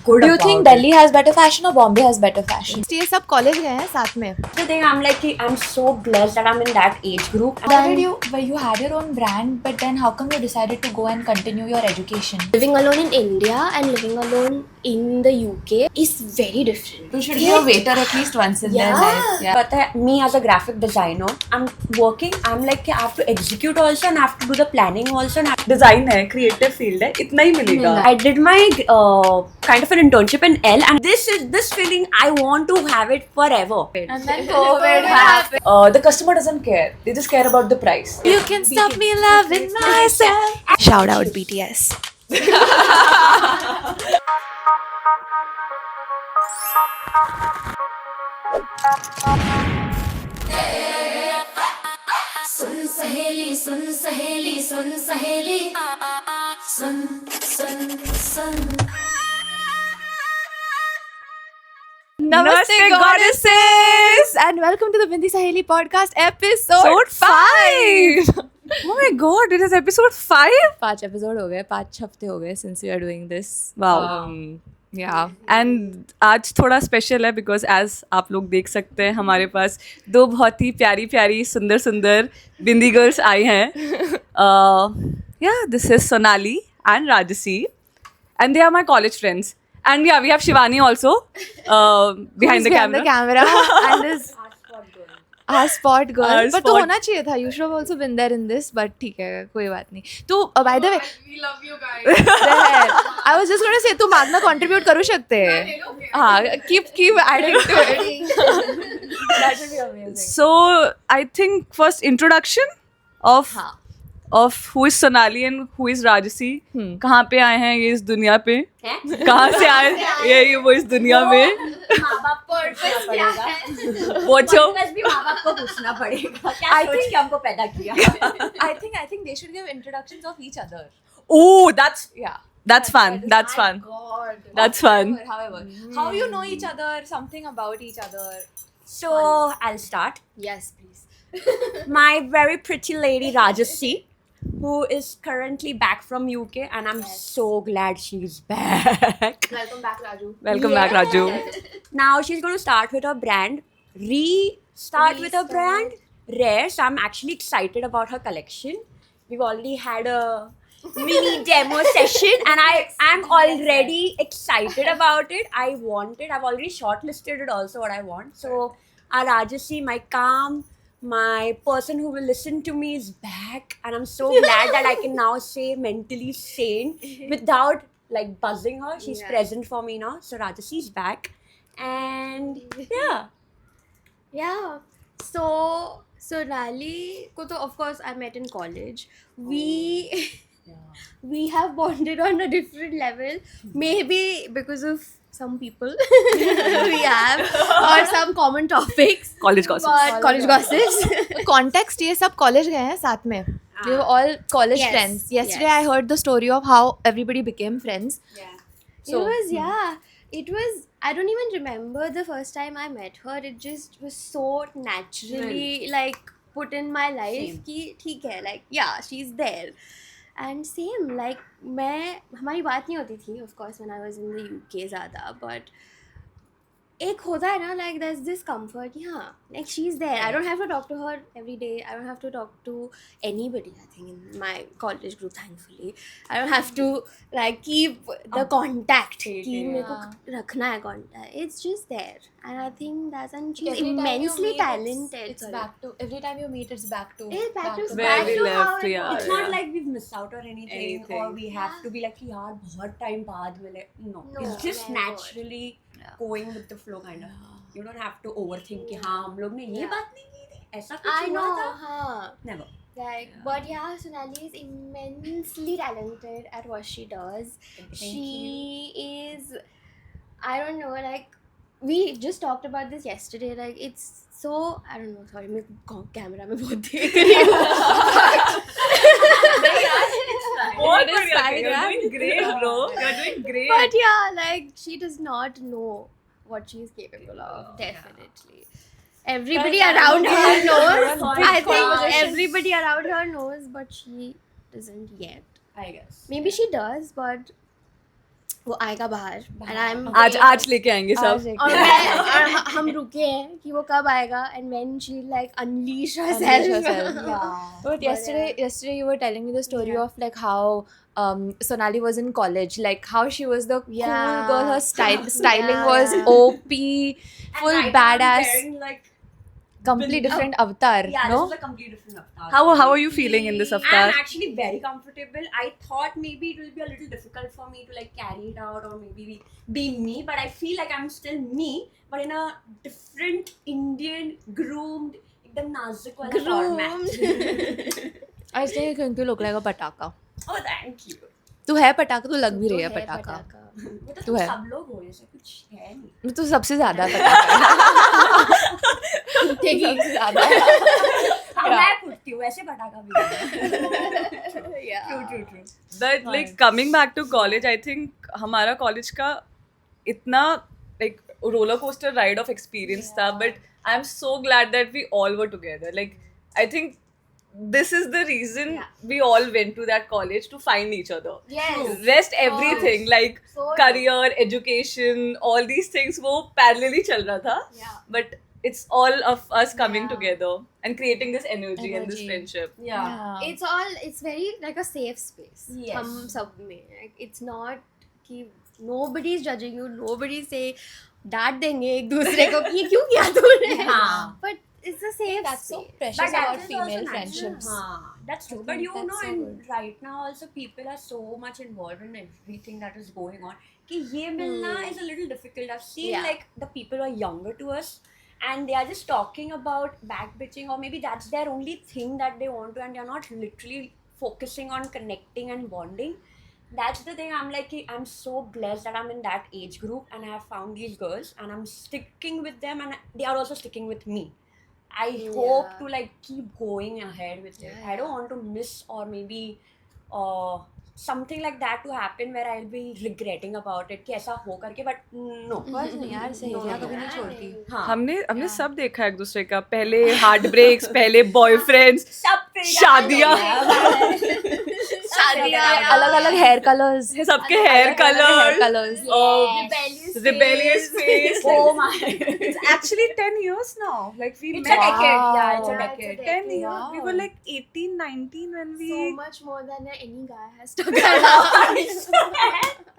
good Do you about think it. Delhi has better fashion or Bombay has better fashion? ये सब college गए हैं साथ में. The thing I'm so blessed that I'm in that age group. You had your own brand, but then how come you decided to go and continue your education? Living alone in India and living alone in the UK is very different. You should be a waiter at least once in their life. Yeah. But me as a graphic designer, I'm working. I'm like I have to execute also and I have to do the planning also. And design है, creative field है, इतना ही मिलेगा. I did my kind of an internship in L, and this feeling I want to have it forever. And then COVID happened. The customer doesn't care. They just care about the price. You can stop me loving myself. Shout out BTS. सुन सहेली सुन सहेली सुन सहेली सुन सुन सुन Namaste goddesses and welcome to the Bindi Saheli podcast episode 5. Oh my god, it is episode 5? 5 episode हो गए, 5 हफ्ते हो गए since we are doing this. Wow. Yeah. And आज थोड़ा स्पेशल है बिकॉज एज आप लोग देख सकते हैं हमारे पास दो बहुत ही प्यारी प्यारी सुंदर सुंदर बिंदी गर्ल्स आई हैं. Yeah this is Sonali and Rajasi and they are my college friends. And yeah, we have Shivani also behind the camera. And is our spot girl. Our But तो spot- होना चाहिए था. You should have also been there in this. But ठीक है, कोई बात नहीं. तू by the way, we love you guys. I was just going to say तू मागना contribute करू सकते हैं. हाँ, keep adding to it. That would be amazing. So I think first introduction of who is Sonali and who is Rajasi. कहाँ पे आए हैं ये इस दुनिया पे? कहाँ से आए ये वो इस दुनिया में? पर्पस क्या है? पूछो. पर्पस भी माँ बाप को पूछना पड़ेगा. क्या सोच के हमको पैदा किया? I think they should give introductions of each other. Oh, that's Yeah. fun. That's fun. God. That's fun. However, how you know each other, something about each other. So I'll start. Yes, please. My very pretty lady Rajasi, who is currently back from UK, and I'm so glad she's back. Welcome back, Raju. Welcome back, Raju. Now she's going to start with her brand, restart with her brand, Rare. So I'm actually excited about her collection. We've already had a mini demo session, and I'm already excited about it. I want it. I've already shortlisted it also what I want. So our Rajasi, my calm, my person who will listen to me is back, and I'm so glad that I can now say mentally sane without like buzzing her. She's present for me now. So Rajasi's back, and yeah. Yeah. So Sonali ko to of course I met in college. We have bonded on a different level. Maybe because of some people we have or some common topics. College gossip. But college gossips. Context ये सब college गए हैं साथ में. We were all college Yes, friends. Yesterday yes. I heard the story of how everybody became friends. So, it was I don't even remember the first time I met her. It just was so naturally like put in my life कि ठीक है, like yeah, she's there. And same like हमारी बात नहीं होती थी of course when I was in the UK ज़्यादा, but एक होता है ना like there's this comfort कि हाँ like she's there. I don't have to talk to her every day. I don't have to talk to anybody I think in my college group thankfully. I don't have to like keep the contact कि मेरे को रखना है contact. It's just there, and I think that's, and she's immensely talented. It's back to every time you meet. It's back to. It's back to Where back we to how left, it yeah. was. It's not like we've missed out on anything, or we have to be like यार बहुत time बाद मिले. No, it's just never. naturally going with the flow kind of. You don't have to overthink कि हाँ हम लोग ने ये बात नहीं की थी, ऐसा कुछ I हुआ know, था. हाँ. Never. Like, but yeah, Sonali is immensely talented at what she does. She is, I don't know, like, we just talked about this yesterday. Like, it's so, I don't know, sorry, मैं camera में बहुत देख रही हूँ. बहुत बढ़िया. You're doing great, bro. You're doing great. But yeah, like, she does not know what she is capable of, definitely. Everybody around her knows. I think everybody around her knows, but she doesn't yet. I guess. Maybe she does, but वो आएगा बाहर and I am आज लेके आएंगे सब. और मैं और हम रुके हैं कि वो कब आएगा and when she like unleash herself But yesterday you were telling me the story of like how Sonali was in college, like how she was the cool Yeah. girl, her styling Yeah, was yeah. OP, full And right now I'm badass, wearing, like, completely different avatar, yeah, no? this is a completely different avatar. How are you feeling in this avatar? I'm actually very comfortable. I thought maybe it will be a little difficult for me to like carry it out or maybe be me, but I feel like I'm still me, but in a different Indian groomed, ekdam nazik wala format. I think you're going to look like a pataka. Oh, thank you. तू है पटाखा, तू लग भी रही है पटाखा. वो तो तू है. सब लोग हो जैसे कुछ है नहीं. तू सबसे ज्यादा पटाखा है. सबसे ज्यादा. हाँ, मैं पूछती हूँ वैसे पटाखा भी. True. But like coming back to college, I think हमारा college का इतना like roller coaster ride of experience था, but I'm so glad that we all were together. Like I think this is the reason we all went to that college, to find each other. Yes. Rest everything like So career, education, all these things वो parallelly चल रहा था. Yeah. But it's all of us coming together and creating this energy and this friendship. Yeah. it's very like a safe space. Yes. हम सब में like, it's not कि nobody is judging you, nobody say डांट देंगे एक दूसरे को कि ये क्यों किया तूने. हाँ. But it's a safe That's so space. precious But that about is also female natural. friendships. That's true. I But think you that's know, so and good. right now also people are so much involved in everything that is going on. कि ये मिलना is a little difficult. I've seen Yeah. like the people who are younger to us, and they are just talking about back bitching, or maybe that's their only thing that they want to, and they're not literally focusing on connecting and bonding. That's the thing. I'm like, I'm so blessed that I'm in that age group and I have found these girls and I'm sticking with them and they are also sticking with me. I hope to like keep going ahead with it. I don't want to miss or maybe something like that to happen where I'll be regretting about it कि ऐसा हो करके, but no. बस नहीं यार, सहेलियां कभी नहीं छोड़ती. हाँ. हमने सब देखा एक दूसरे का, पहले हार्ट ब्रेक्स, पहले बॉयफ्रेंड्स, सब पे शादियाँ, अलग अलग हेयर कलर्स, सबके hair colour, colours. rebellious face. Oh my. It's actually 10 years now. Like we It's met. a decade. Yeah, it's a Wow. decade. 10 years. Wow. We were like 18, 19 when we. So much more than any guy has to get.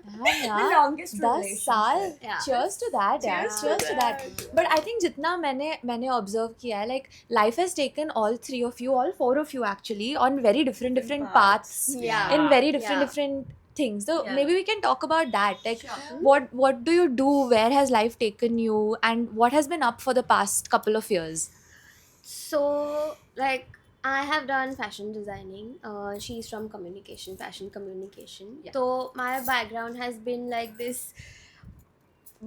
The longest 10 relationship. साल. Yeah. Cheers to that, यार. Cheers to that. But I think जितना मैंने observe किया है, like life has taken all three of you, all four of you actually, on very different paths. Yeah. In very Yeah. different things. So Yeah. maybe we can talk about that. Like what do you do? Where has life taken you? And what has been up for the past couple of years? So, like, I have done fashion designing. She's from fashion communication. So, my background has been like this.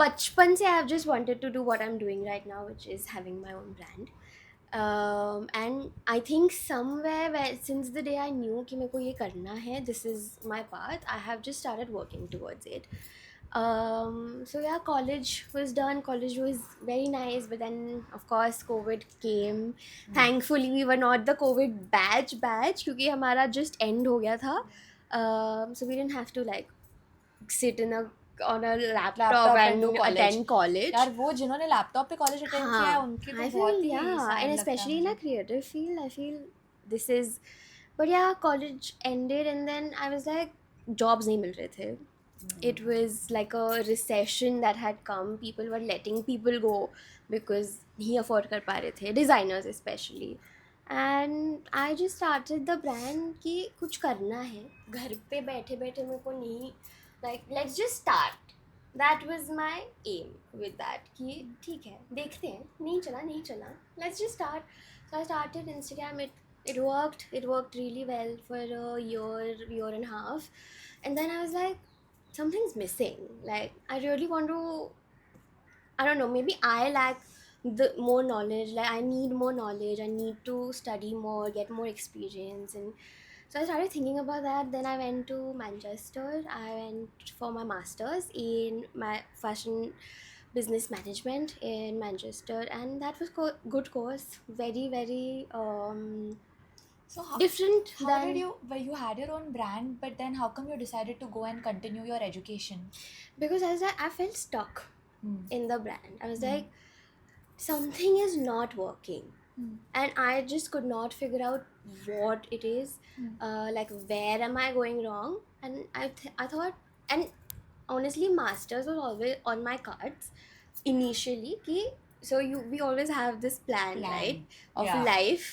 Bachpan se I've just wanted to do what I'm doing right now, which is having my own brand. And I think somewhere where since the day I knew कि मेरे को ये करना है, this is my path, I have just started working towards it. So yeah, college was done. College was very nice, but then of course COVID came. Thankfully we were not the COVID batch क्योंकि हमारा just end हो गया था. So we didn't have to like sit on a laptop and do college. attend college. यार वो जिन्होंने laptop पे college attend किया है उनकी I तो feel, बहुत ही yeah, sad and लगता especially है in a मुझे. creative field, I feel this is. But yeah, college ended, and then I was like, jobs नहीं मिल रहे थे. It was like a recession that had come. People were letting people go because नहीं afford कर पा रहे थे, designers especially. And I just started the brand कि कुछ करना है. घर पे बैठे बैठे मेरे को नहीं, like let's just start. That was my aim with that कि ठीक है देखते हैं, नहीं चला, let's just start. So I started Instagram. It worked really well for a year and a half, and then I was like, something's missing. Like I really want to, I don't know, maybe I lack the more knowledge. Like I need more knowledge, I need to study more, get more experience. And so I started thinking about that. Then I went to Manchester. I went for my master's in my fashion business management in Manchester, and that was good course. Very So how, different how than did you, well, you had your own brand, but then how come you decided to go and continue your education? because I felt stuck Hmm. in the brand. I was like, something is not working. And I just could not figure out what it is, like where am I going wrong. And I thought, and honestly, masters was always on my cards initially. So we always have this plan, right, of Yeah. life,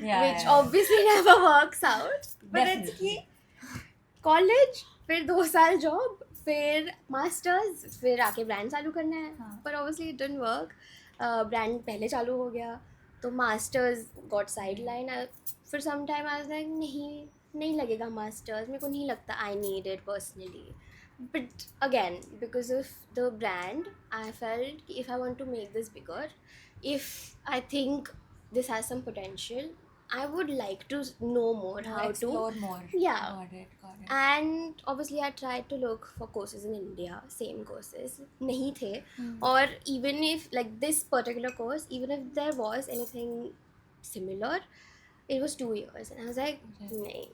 Yeah, which obviously never works out. But it's Definitely. College फिर 2 साल job फिर masters फिर आके brand चालू करना है. पर obviously it didn't work. Brand पहले चालू हो गया तो मास्टर्स गॉट साइड लाइन. फिर some time I was like नहीं लगेगा मास्टर्स, मेरे को नहीं लगता I need it personally. But again, because of the brand, I felt if I want to make this bigger, if I think this has some potential, I would like to know more how to explore more. Yeah. Got it. And obviously I tried to look for courses in India, same courses nahi the. Or even if like this particular course, even if there was anything similar, it was 2 years and I was like nahi.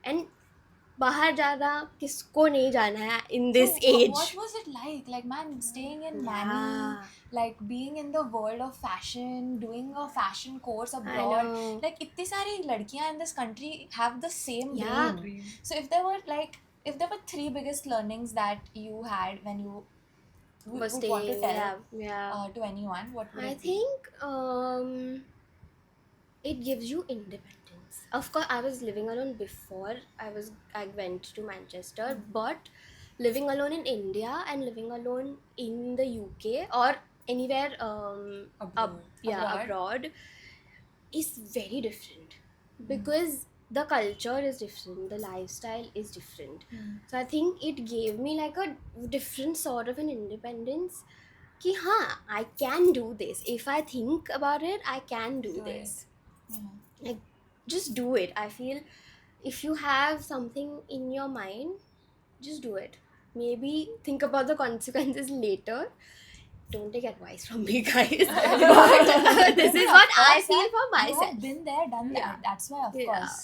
And बाहर जाना किसको नहीं जाना है in this So, age. what was it like man, staying in Mani, like being in the world of fashion, doing a fashion course abroad, know. like इतनी सारी लड़कियां in this country have the same Yeah. dream. So if there were 3 biggest learnings that you had when you would Was want to staying, tell yeah. to anyone, what would I it be? think it gives you independence. Of course, I was living alone before I went to Manchester, but living alone in India and living alone in the UK or anywhere abroad is very different because the culture is different, the lifestyle is different. So I think it gave me like a different sort of an independence. Ki haan, I can do this. If I think about it, I can do this. Like, just do it. I feel if you have something in your mind, just do it. Maybe think about the consequences later. Don't take advice from me, guys. But this is what I feel for You myself. have been there, done that. Yeah. That's why, of Yeah. course.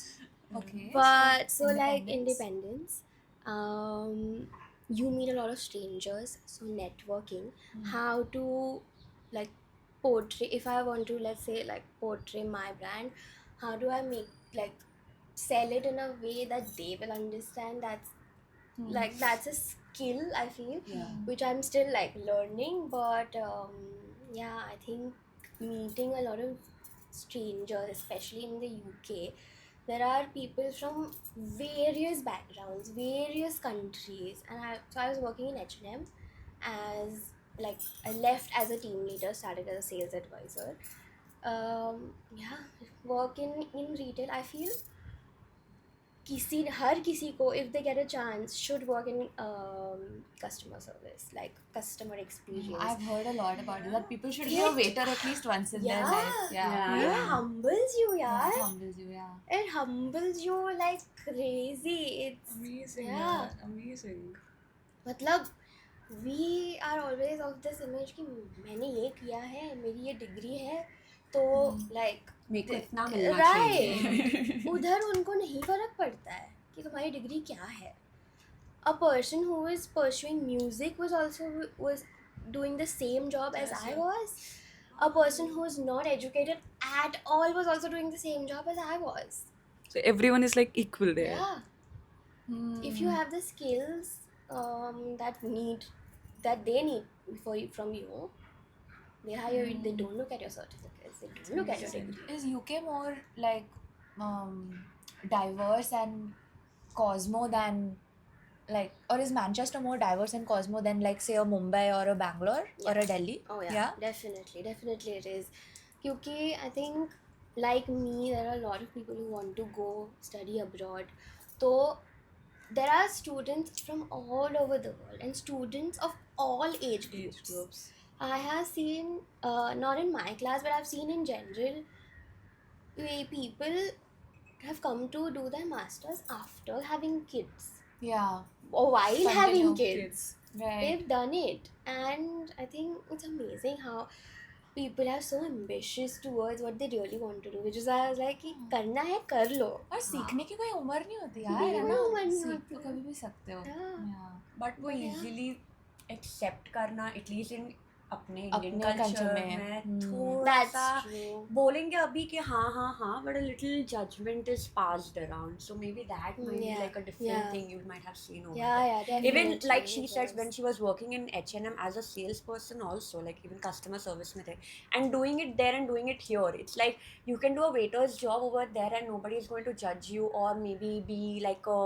Okay. But so like independence. you meet a lot of strangers, so networking, how to like portray, if I want to, let's say, like portray my brand, how do I make, like, sell it in a way that they will understand. That's like that's a skill I feel, which I'm still like learning. But yeah, I think meeting a lot of strangers, especially in the UK, there are people from various backgrounds, various countries, and I was working in H&M as like I left as a team leader, started as a sales advisor. Yeah, work in retail. I feel हर किसी को, if they get a chance, should work in customer service, like customer experience. I've heard a lot about it, that people should be a waiter at least once in their life. It humbles you, Yeah, yaar. it humbles you, yeah. It humbles you like crazy. It's Amazing. Yeah. Amazing. मतलब we are always of this image कि मैंने ये किया है, मेरी ये degree है, तो like मेरे को इतना मिलना चाहिए. right. उधर उनको नहीं फर्क पड़ता है कि तुम्हारी डिग्री क्या है. A person who is pursuing music was doing the same job as I was. A person who is not educated at all was also doing the same job as I was. So everyone is like equal there. Yeah. If you have the skills that they need from you, they hire you. They don't look at your certificates. They don't look at your degree. Is UK more like diverse and cosmo than like, or is Manchester more diverse and cosmo than like say a Mumbai or a Bangalore or a Delhi? Oh yeah, definitely it is. Because I think like me, there are a lot of people who want to go study abroad. So there are students from all over the world and students of all age groups. I have seen, not in my class, but I've seen in general, people have come to do their masters after having kids Yeah. or while Continue having kids. Right. They've done it, and I think it's amazing how people are so ambitious towards what they really want to do, which is why I was like कि करना है कर लो. और सीखने की कोई उम्र नहीं होती यार, नहीं, है कोई ना, उम्र नहीं सीख होती तो है. कभी भी सकते हो. Yeah. Yeah. बट वो इजीली एक्सेप्ट करना एटलीस्ट इन अपने इंडियन अपने कल्चर culture में, में थोड़ा That's सा true. बोलेंगे अभी कि हाँ but a little judgement is passed around so maybe that might be Yeah, like a different yeah. Thing you might have seen over Yeah, yeah, definitely. even like she it said was. when she was working in H&M as a salesperson also, like even customer service mein the, and doing it there and doing it here, it's like you can do a waiter's job over there and nobody is going to judge you or maybe be like a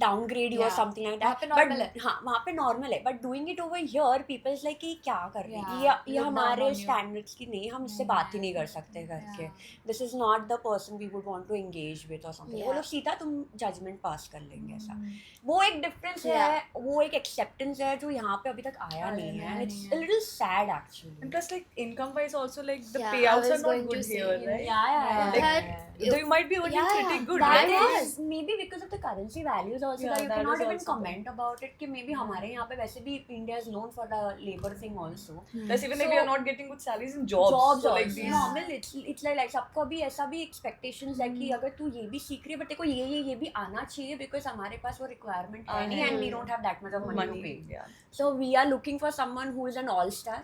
downgrade you or Yeah. something like वहाँ that. पे normal है. But हाँ वहाँ पे normal है, but doing it over here people is like कि क्या कर रहे हैं, Yeah, ये look हमारे down on you. standards की नहीं, हम इससे बात ही नहीं कर सकते करके, this is not the person we would want to engage with or something. वो Yeah. लोग सीधा तुम judgment pass कर लेंगे ऐसा. वो एक difference है, Yeah. वो एक acceptance है जो यहाँ पे अभी तक आया नहीं है, and it's a little sad actually. And plus, like income wise, also like the Yeah, I payouts are was not going good to say, here, right? Yeah. That- Though you might be earning Yeah, pretty good, that right? is- maybe because of the currency values also Yeah, that you that cannot is even also comment about it कि maybe हमारे यहाँ पे वैसे भी India is known for the labor thing also. Plus, even like we So- are not getting good salaries in jobs. Jobs so like also. these. Normal, it's like सबको भी ऐसा भी expectations है कि अगर तू ये भी सीख रही है but तेरे को ये भी आना चाहिए because हमारे पास वो requirement है नहीं and we don't have that much of money to pay. Yeah, So we are looking for someone who is an all-star,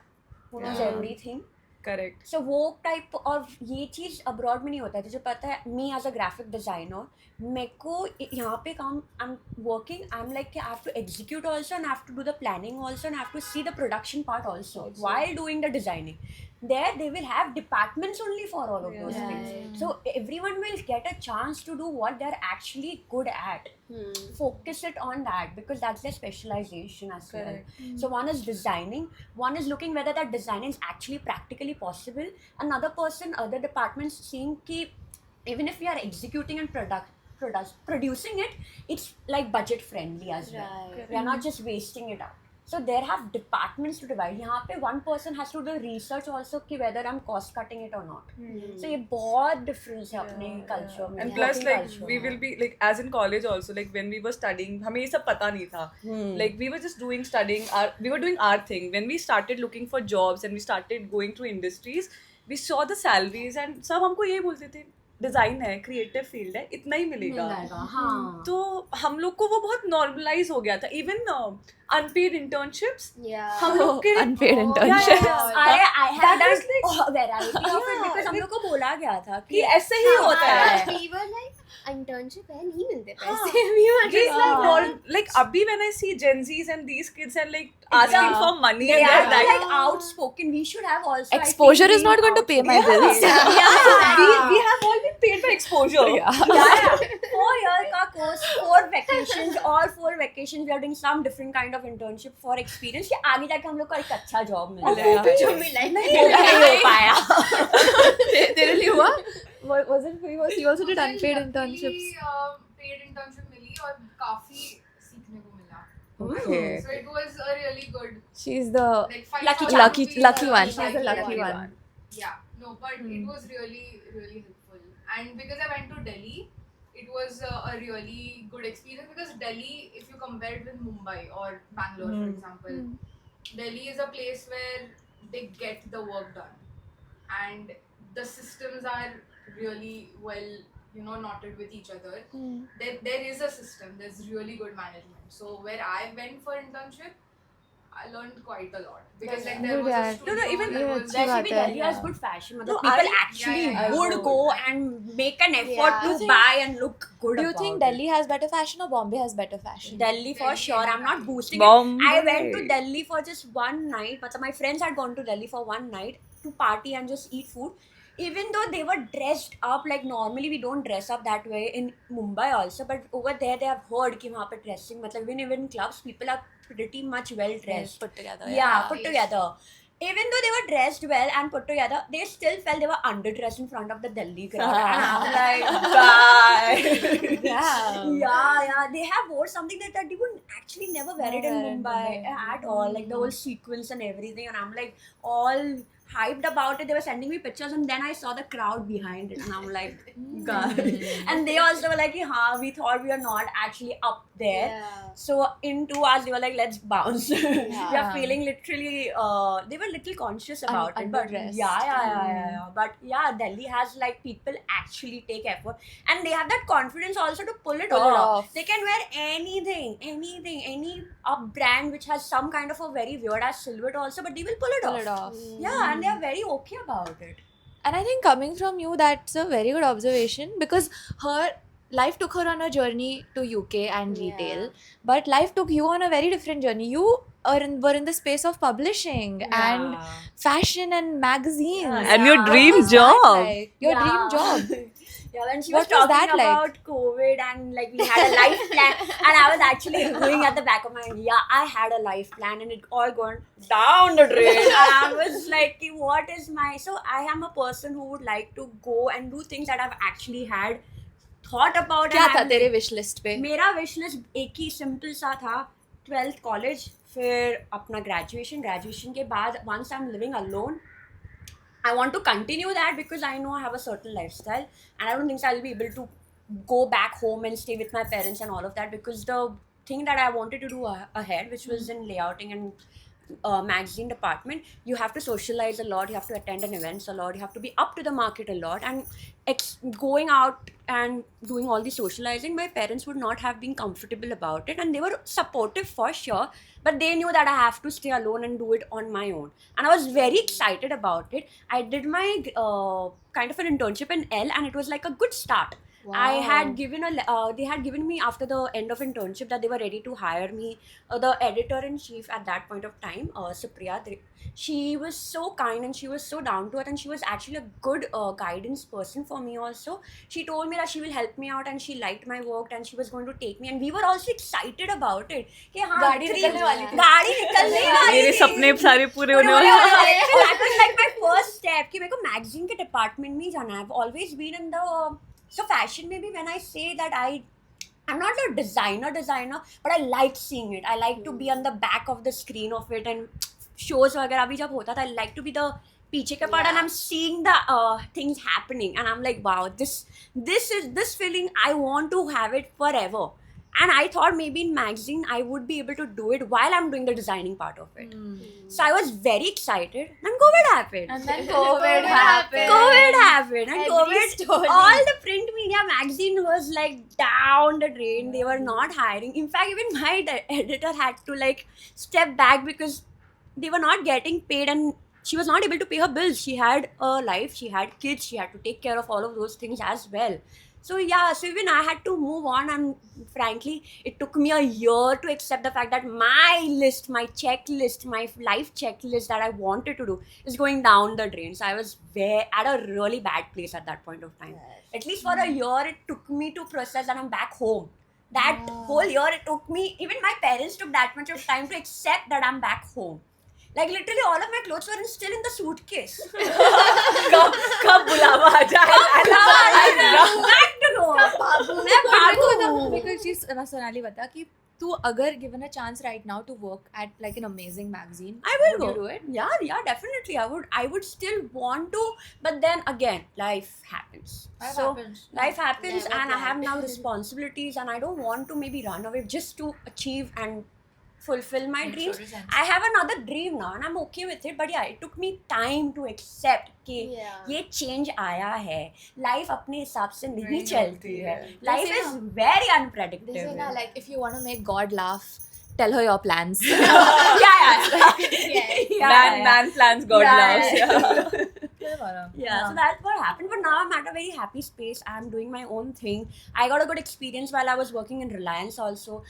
who knows everything. correct. सो वो टाइप और ये चीज़ अब्रॉड में नहीं होता है. तुझे पता है me as a graphic designer मेरे को यहाँ पे काम I am working I am like I have to execute also and have to do the planning also and have to see the production part also while doing the designing. There they will have departments only for all of those things. So everyone will get a chance to do what they're actually good at. Focus it on that because that's their specialization as well. So one is designing, one is looking whether that design is actually practically possible. Another person, other departments seeing ki even if we are executing and producing it, it's like budget friendly as well. Right. We are not just wasting it out. So there have departments to divide. यहाँ पे one person has to do research also कि whether I'm cost cutting it or not. So ये बहुत difference है अपने culture में. And plus, working like culture we में. will be like as in college also, like when we were studying, हमें ये सब पता नहीं था. Like we were just studying we were doing our thing. When we started looking for jobs and we started going through industries, we saw the salaries and सब हमको ये बोलते थे डिजाइन है, क्रिएटिव फील्ड है, इतना ही मिलेगा. हाँ. तो हम लोग को वो बहुत नॉर्मलाइज हो गया था. Even unpaid internships Yeah. हम लोग के Unpaid Yeah, internship. I had that is that variety of it because हम लोग को बोला गया था कि ऐसे ही होता है. We were like internship है नहीं मिलते पैसे. We were It's just like like normal, like abhi when I see Gen Zs and these kids are like asking for money they and are they're like outspoken. We should have also Exposure is not going to pay my bills. we have all been paid by exposure. Yeah. 4 year का course, 4 vacations, all 4 vacations we are doing some different kind of internship for experience कि आगे जाके हम लोग को एक अच्छा job मिल जाए. जो मिला वो नहीं हो पाया. तेरे लिए हुआ? Was it for you? You also did unpaid internships. Paid internship मिली और काफी सीखने को मिला. Okay. So it was a really good She's the like 5 Lucky hours lucky to be lucky a one. She's the lucky lucky one. Yeah, no, but it was really helpful. And because I went to Delhi, it was a really good experience because Delhi, if you compare it with Mumbai or Bangalore, for example, Delhi is a place where they get the work done, and the systems are really well, knotted with each other. There is a system. There's really good management. So where I went for internship, I learned quite a lot because like there Good, was a yeah. studio, No, even there yeah, was अच्छी वैसे बात भी है. Delhi has good fashion. मतलब No, people I- actually yeah, yeah, would yeah. go and make an effort Yeah. to buy and look good. Do you about think it. Delhi has better fashion or Bombay has better fashion? Delhi for Delhi sure. and I'm not Mumbai. boosting Bombay. it. I went to Delhi for just one night. But my friends had gone to Delhi for one night to party and just eat food. Even though they were dressed up like normally we don't dress up that way in Mumbai also, but over there they have heard कि वहाँ पे dressing मतलब even in clubs people are pretty much well dressed. Put together. Yeah, put together. Even though they were dressed well and put together, they still felt they were underdressed in front of the Delhi crowd. And I'm like, bye. Yeah. They have wore something that they would actually never wear it in Never in Mumbai Mumbai. at all. Like the whole sequence and everything. And I'm like, all hyped about it. They were sending me pictures, and then I saw the crowd behind it, and I'm like, God. And they also were like, "Ha, we thought we are not actually up there." Yeah. So in 2 hours, they were like, "Let's bounce." We are feeling literally. They were little conscious about it, but underdressed. yeah. But yeah, Delhi has like people actually take effort, and they have that confidence also to pull it off. They can wear anything, any brand which has some kind of a very weird ass silhouette also, but they will pull it off. Yeah, and they are very okay about it. And I think coming from you, that's a very good observation, because her life took her on a journey to UK and retail, but life took you on a very different journey. You were in the space of publishing and fashion and magazines. And your Yeah. dream What was that job. like? Your dream job. Yeah, when she What was was talking that like? about COVID and like we had a life plan, and I was actually going at the back of my mind, yeah, I had a life plan, and it all gone down the drain. And I was like, what is my? So I am a person who would like to go and do things that I've actually had thought about. क्या and था I'm तेरे wish list पे? मेरा wish list एक ही simple सा था, 12th college, फिर अपना ग्रेजुएशन के बाद once I'm living alone, I want to continue that because I know I have a certain lifestyle, and I don't think so I'll be able to go back home and stay with my parents and all of that, because the thing that I wanted to do ahead, which was in layouting and magazine department, you have to socialize a lot, you have to attend an events a lot, you have to be up to the market a lot, and going out and doing all the socializing, my parents would not have been comfortable about it, and they were supportive for sure, but they knew that I have to stay alone and do it on my own, and I was very excited about it. I did my kind of an internship in L, and it was like a good start. I had given they had given me, after the end of internship, that they were ready to hire me. The editor-in-chief at that point of time, Supriya, she was so kind and she was so down to earth, and she was actually a good guidance person for me also. She told me that she will help me out, and she liked my work, and she was going to take me, and we were also excited about it. कि हाँ, गाड़ी निकलने वाली थी. गाड़ी निकलने वाली मेरे थी. सपने सारे पूरे होने पूरे वाले होने वाले. That was like my first step कि मेरे को magazine के department में ही जाना है. I've always been in the so fashion maybe when I say that I'm not a designer, but I like seeing it. I like to be on the back of the screen of it, and shows वगैरह भी जब होता था, I like to be the पीछे के part, and I'm seeing the things happening, and I'm like, wow, this feeling, I want to have it forever. And I thought maybe in magazine I would be able to do it while I'm doing the designing part of it. So I was very excited, and COVID happened. And then COVID happened. COVID happened, and Every COVID, story. all the print media magazine was like down the drain. They were not hiring. In fact, even my editor had to like step back because they were not getting paid, and she was not able to pay her bills. She had a life, she had kids, she had to take care of all of those things as well. So yeah, so even I had to move on, and frankly, it took me a year to accept the fact that my list, my checklist, my life checklist that I wanted to do is going down the drain. So I was at a really bad place at that point of time. At least for a year, it took me to process that I'm back home. That whole year, it took me, even my parents took that much of time to accept that I'm back home. Like literally all of my clothes were still in the suitcase. कब बुलावा आ जाए Back to home. मैं भागू. Because she's Sonali बता कि तू अगर given a chance right now to work at like an amazing magazine, I will would go. you do it? Yeah, definitely. I would still want to, but then again, life happens. Life happens, Never and I plan. have now responsibilities, and I don't want to maybe run away just to achieve and fulfill my dreams. I have another dream now, and I'm okay with it. But yeah, it took me time to accept कि ये change आया है. Life अपने हिसाब से नहीं चलती है. Life is very They unpredictable. say na, like if you want to make God laugh, tell her your plans. Man plans, God loves. Yeah, so that's what happened. But now I'm at a very happy space. I'm doing my own thing. I got a good experience while I was working in Reliance also.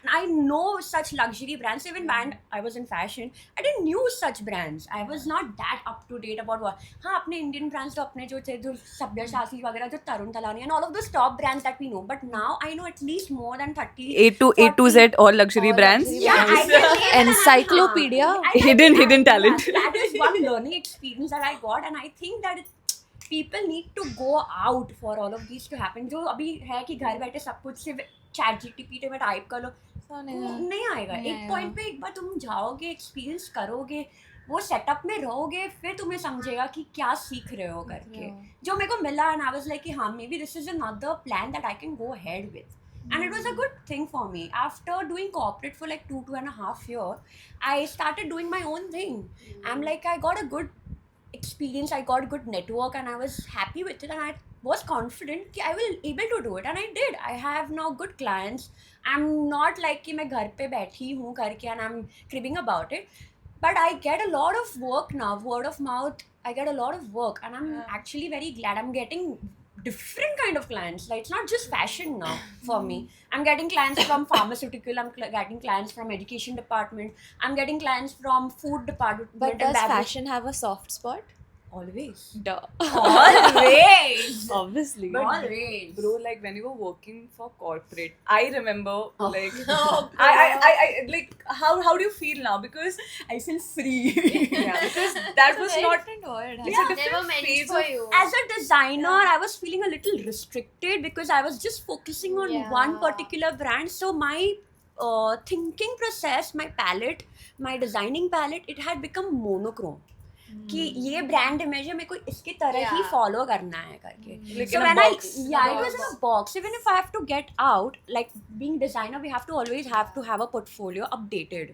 I know such luxury brands. Even when I was in fashion, I didn't knew such brands. I was not that up to date about what. हाँ, अपने Indian brands तो अपने जो थे, जो सब्यासाची वगैरह, जो तरुण Talani, and all of those top brands that we know. But now I know at least more than 30. A to Z, all luxury brands. Yeah, I can Encyclopedia. Hidden talent. That is one learning experience that I got, and I think that people need to go out for all of these to happen. जो अभी है कि घर बैठे सब कुछ सिर्फ ChatGPT में टाइप कर लो, नहीं आएगा. एक पॉइंट पे एक बार तुम जाओगे, एक्सपीरियंस करोगे, वो सेटअप में रहोगे फिर तुम्हें समझेगा कि क्या सीख रहे हो करके जो मेरे को मिला एंड आई वाज लाइक कि हाँ may be this is another plan that I can go ahead with and it was a good thing for me. After doing corporate for like 2.5 years, I started doing my own thing. I'm like, I got a good experience, I got good network, and I was happy with it, and I was confident that I will able to do it, and I did. I have now good clients. I'm not like कि मैं घर पे बैठी हूँ करके and I'm cribbing about it, but I get a lot of work now, word of mouth. I get a lot of work, and I'm actually very glad. I'm getting different kind of clients. Like it's not just fashion now for me. I'm getting clients from pharmaceutical. I'm getting clients from education department. I'm getting clients from food department. But and does beverage. fashion have a soft spot? Always. Duh. Always. Obviously. Always. Bro, like when you were working for corporate, I remember like Oh, I like how do you feel now? Because I feel free. yeah, because that was not Different word. it's a Never different meant phase for of you. As a designer, I was feeling a little restricted because I was just focusing on one particular brand. So my thinking process, my palette, my designing palette, it had become monochrome. कि ये brand image है मेरे को इसकी तरह ही follow करना है करके Like so in a when box. it was in a box. Even if I have to get out, like being designer, we have to always have to have a portfolio updated.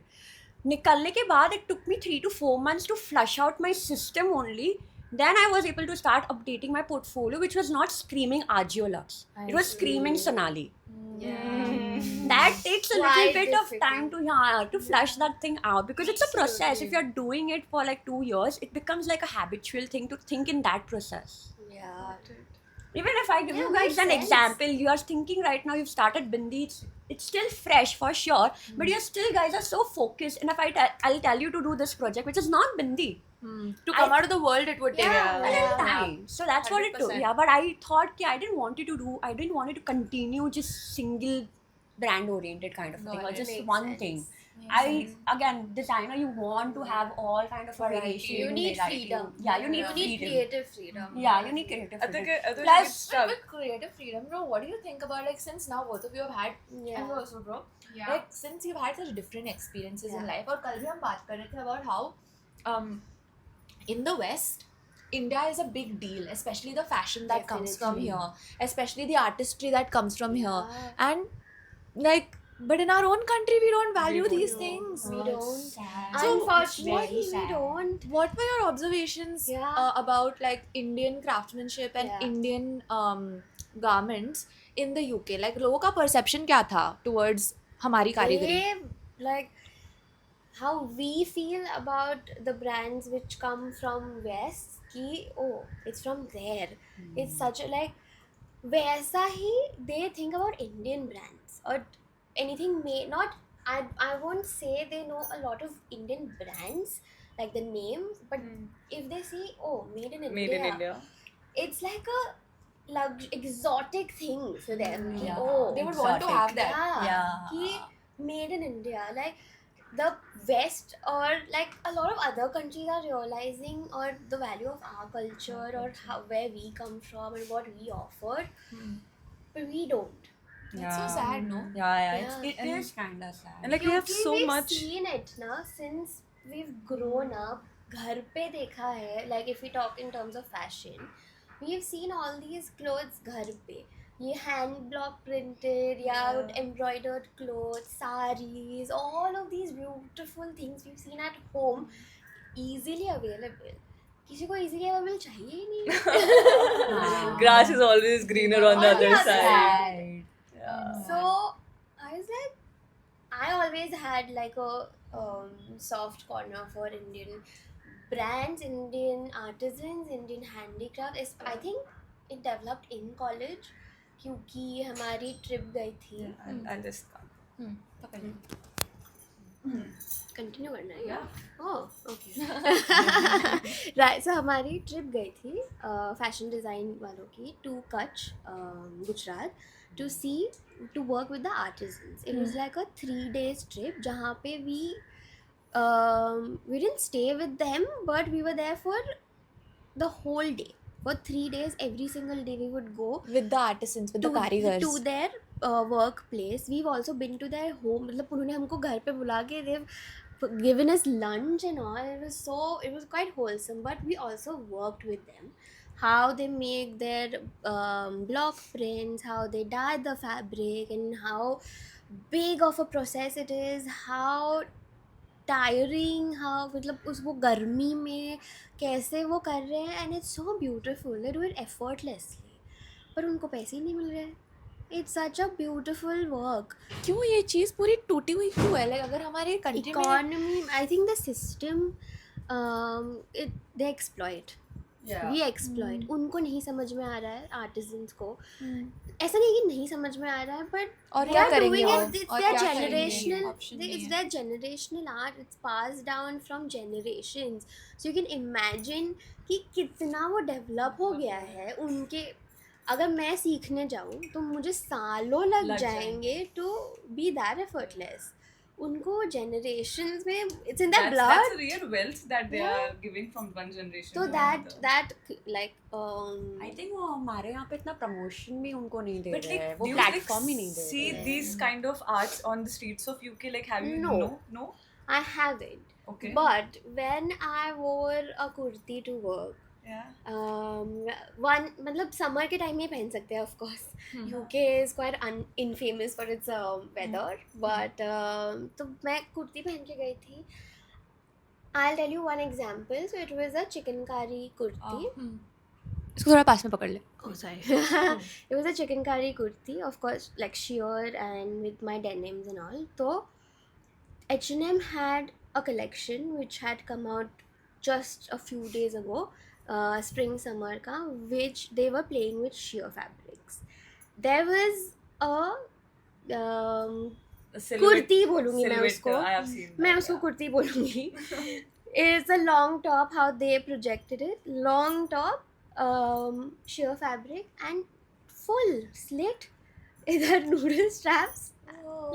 निकलने के बाद it took me 3 to 4 months to flush out my system only. Then I was able to start updating my portfolio, which was not screaming Agiolux. It was screaming Sonali. That takes a little Quite bit of time difficult. to flush that thing out because it's a process. If you're doing it for like 2 years, it becomes like a habitual thing to think in that process. Yeah. Even if I give you guys makes an sense. example, you are thinking right now you've started Bindi, it's still fresh for sure, but you're still guys are so focused. And if I'll tell you to do this project, which is not Bindi, To come out of the world, it would take a little time. So that's what it took. 100%. Yeah, but I thought I didn't want it to continue just single brand oriented kind of thing or just makes one sense. thing. Again, designer, you want to have all kind of variation. You need variety. freedom. Yeah, you need You need freedom. creative freedom. Yeah, you need creative I freedom. think Plus, it's tough. With creative freedom, bro, what do you think about like since now both of you have had Yeah. and you also, bro, Yeah. like since you've had such different experiences in life, और कल भी हम बात कर रहे थे about how in the West, India is a big deal, especially the fashion that comes from here, especially the artistry that comes from here, and like, but in our own country, we don't value these things. We don't. sad. Unfortunately, Very we sad. don't. What were your observations about like Indian craftsmanship and Indian garments in the UK? Like लोगों का perception क्या था towards हमारी कारीगरी? They, like how we feel about the brands which come from West ki oh it's from there. It's such a like वैसा ही they think about Indian brands or anything made not I won't say they know a lot of Indian brands like the names, but if they say oh made in India, Made in India. it's like a exotic thing for them. Ki, Yeah. oh They would want to have that. yeah. Ki made in India. Like the West or like a lot of other countries are realizing or the value of our culture or how where we come from and what we offer, but we don't. That's so sad, no? Yeah, Yeah. it is kind of sad. And like we have क्योंकि so we've much. seen it ना since we've grown up. घर पे देखा है like if we talk in terms of fashion, we've seen all these clothes घर पे. ये hand block printed या embroidered clothes, saris, all of these beautiful things we've seen at home, easily available. किसी को easily available चाहिए ही नहीं. Grass is always greener on the other side. Side. So I was like, I always had like a soft corner for Indian brands, Indian artisans, Indian handicraft. I think it developed in college क्योंकि हमारी trip गई थी. I'll just come. Continue करना है क्या? Oh okay. Right, सो हमारी trip गई थी फैशन डिज़ाइन वालों की to Kutch Gujarat to see to work with the artisans. It was like a 3 days trip जहाँ पे we didn't stay with them but we were there for the whole day. For 3 days, every single day we would go With the artisans, with the karigars. to their workplace. We've also been to their home. मतलब उन्होंने हमको घर पे बुला के they've given us lunch and all. It was quite wholesome, but we also worked with them, how they make their block prints, how they dye the fabric, and how big of a process it is, how tiring, हाँ मतलब उस वो गर्मी में कैसे वो कर रहे हैं, and it's so beautiful, they do it effortlessly, पर उनको पैसे ही नहीं मिल रहे. It's such a beautiful work. क्यों ये चीज़ पूरी टूटी हुई क्यों है? लाइक अगर हमारे कंट्री में economy, I think the system, they exploit, we exploit. उनको नहीं समझ में आ रहा है आर्टिजन्स को. ऐसा नहीं कि नहीं समझ में आ रहा है, बट और क्या करेंगे और it's और their क्या करेंगे? generational, Option नहीं it's है. their generational art, it's passed down from generations, so you can imagine कि कितना वो डेवलप हो गया है उनके. अगर मैं सीखने जाऊँ तो मुझे सालों लग जाएंगे टू बी दैट एफर्टलेस. उनको generations में it's in their blood. That's a real wealth that they are giving from one generation So to that another. like I think वो हमारे यहाँ पे इतना प्रमोशन भी उनको नहीं दे But रहे हैं, like, वो do you like प्लेटफॉर्म ही नहीं दे see रहे. these kind of arts on the streets of UK? Like, have you? No. No. I haven't. Okay. But when I wore a kurti to work, Yeah. one मतलब summer के time में पहन सकते हैं, of course. UK is quite infamous for its weather, but तो मैं कुर्ती पहन के गई थी. I'll tell you one example. So it was a chickengari kurti. इसको थोड़ा पास में पकड़ ले. Oh, sorry. It was a chickengari kurti, of course, like sheer and with my denims and all. So H&M had a collection which had come out just a few days ago, spring summer ka, which they were playing with sheer fabrics. There was a A silhouette- kurti बोलूँगी मैं silhouette, उसको. I have seen that, मैं उसको yeah. Kurti बोलूँगी. It's a long top, how they projected it. Long top, sheer fabric and full slit, either noodle straps,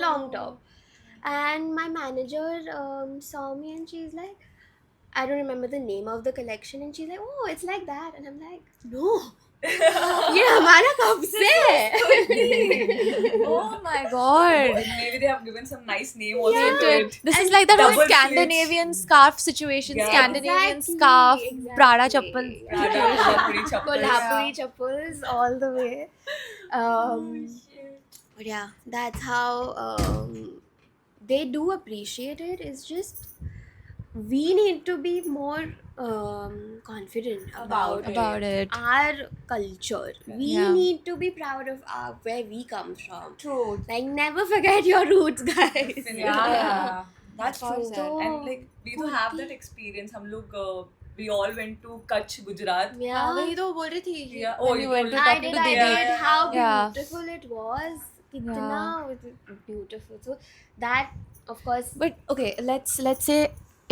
long top. And my manager saw me and she's like, I don't remember the name of the collection, and she's like, oh, it's like that. And I'm like, no. ये हमारा कब से है? Oh my god. Maybe they have given some nice name also to it. This is like that whole double Scandinavian scarf situation. Yeah. Scandinavian Exactly, scarf, exactly. Prada chappal. Kolhapuri chappals. Kolhapuri chappals all the way. But yeah, that's how they do appreciate it. It's just we need to be more confident about it. our culture. We Yeah. need to be proud of where we come from. True. Like, never forget your roots, guys. Yeah. That's true. So, And like we do have that experience. हम लोग we all went to Kutch, Gujarat. yeah. वही तो बोल रही थी. Yeah. Oh, When you you went told to me. I talking did, to I Didi. did. How Yeah. beautiful it was. Kitna beautiful. So that, of course, But okay, let's say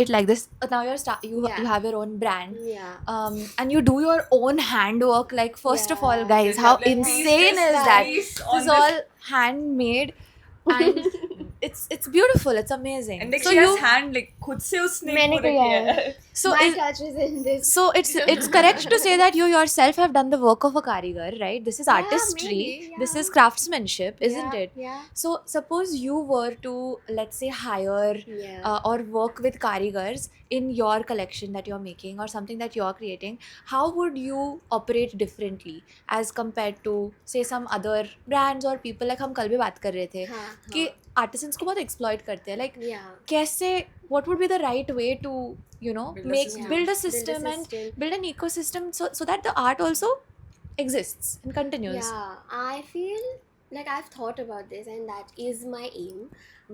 it like this. Now you're you Yeah. you have your own brand. yeah. And you do your own handwork. Like first of all, Yeah. guys, You how have, like, insane piece is this that? piece This on is this- all handmade, and it's beautiful. It's amazing. And like so she you has hand like खुद से उसने मैंने पूरा किया किया है. है. so My is, touch is in this. so it's correct to say that you yourself have done the work of a karigar, right? This is Yeah, artistry. maybe, This yeah. is craftsmanship, isn't Yeah, it? Yeah. So suppose you were to, let's say, hire Yeah. or work with karigars in your collection that you're making or something that you're creating, how would you operate differently as compared to say some other brands or people? Like हम कल भी बात कर रहे थे हाँ, कि artisans को बहुत exploit करते हैं. Like Yeah. कैसे, what would be the right way to, you know, Build a make system. build a Build a system and system. build an ecosystem so that the art also exists and continues. Yeah, I feel like I've thought about this, and that is my aim.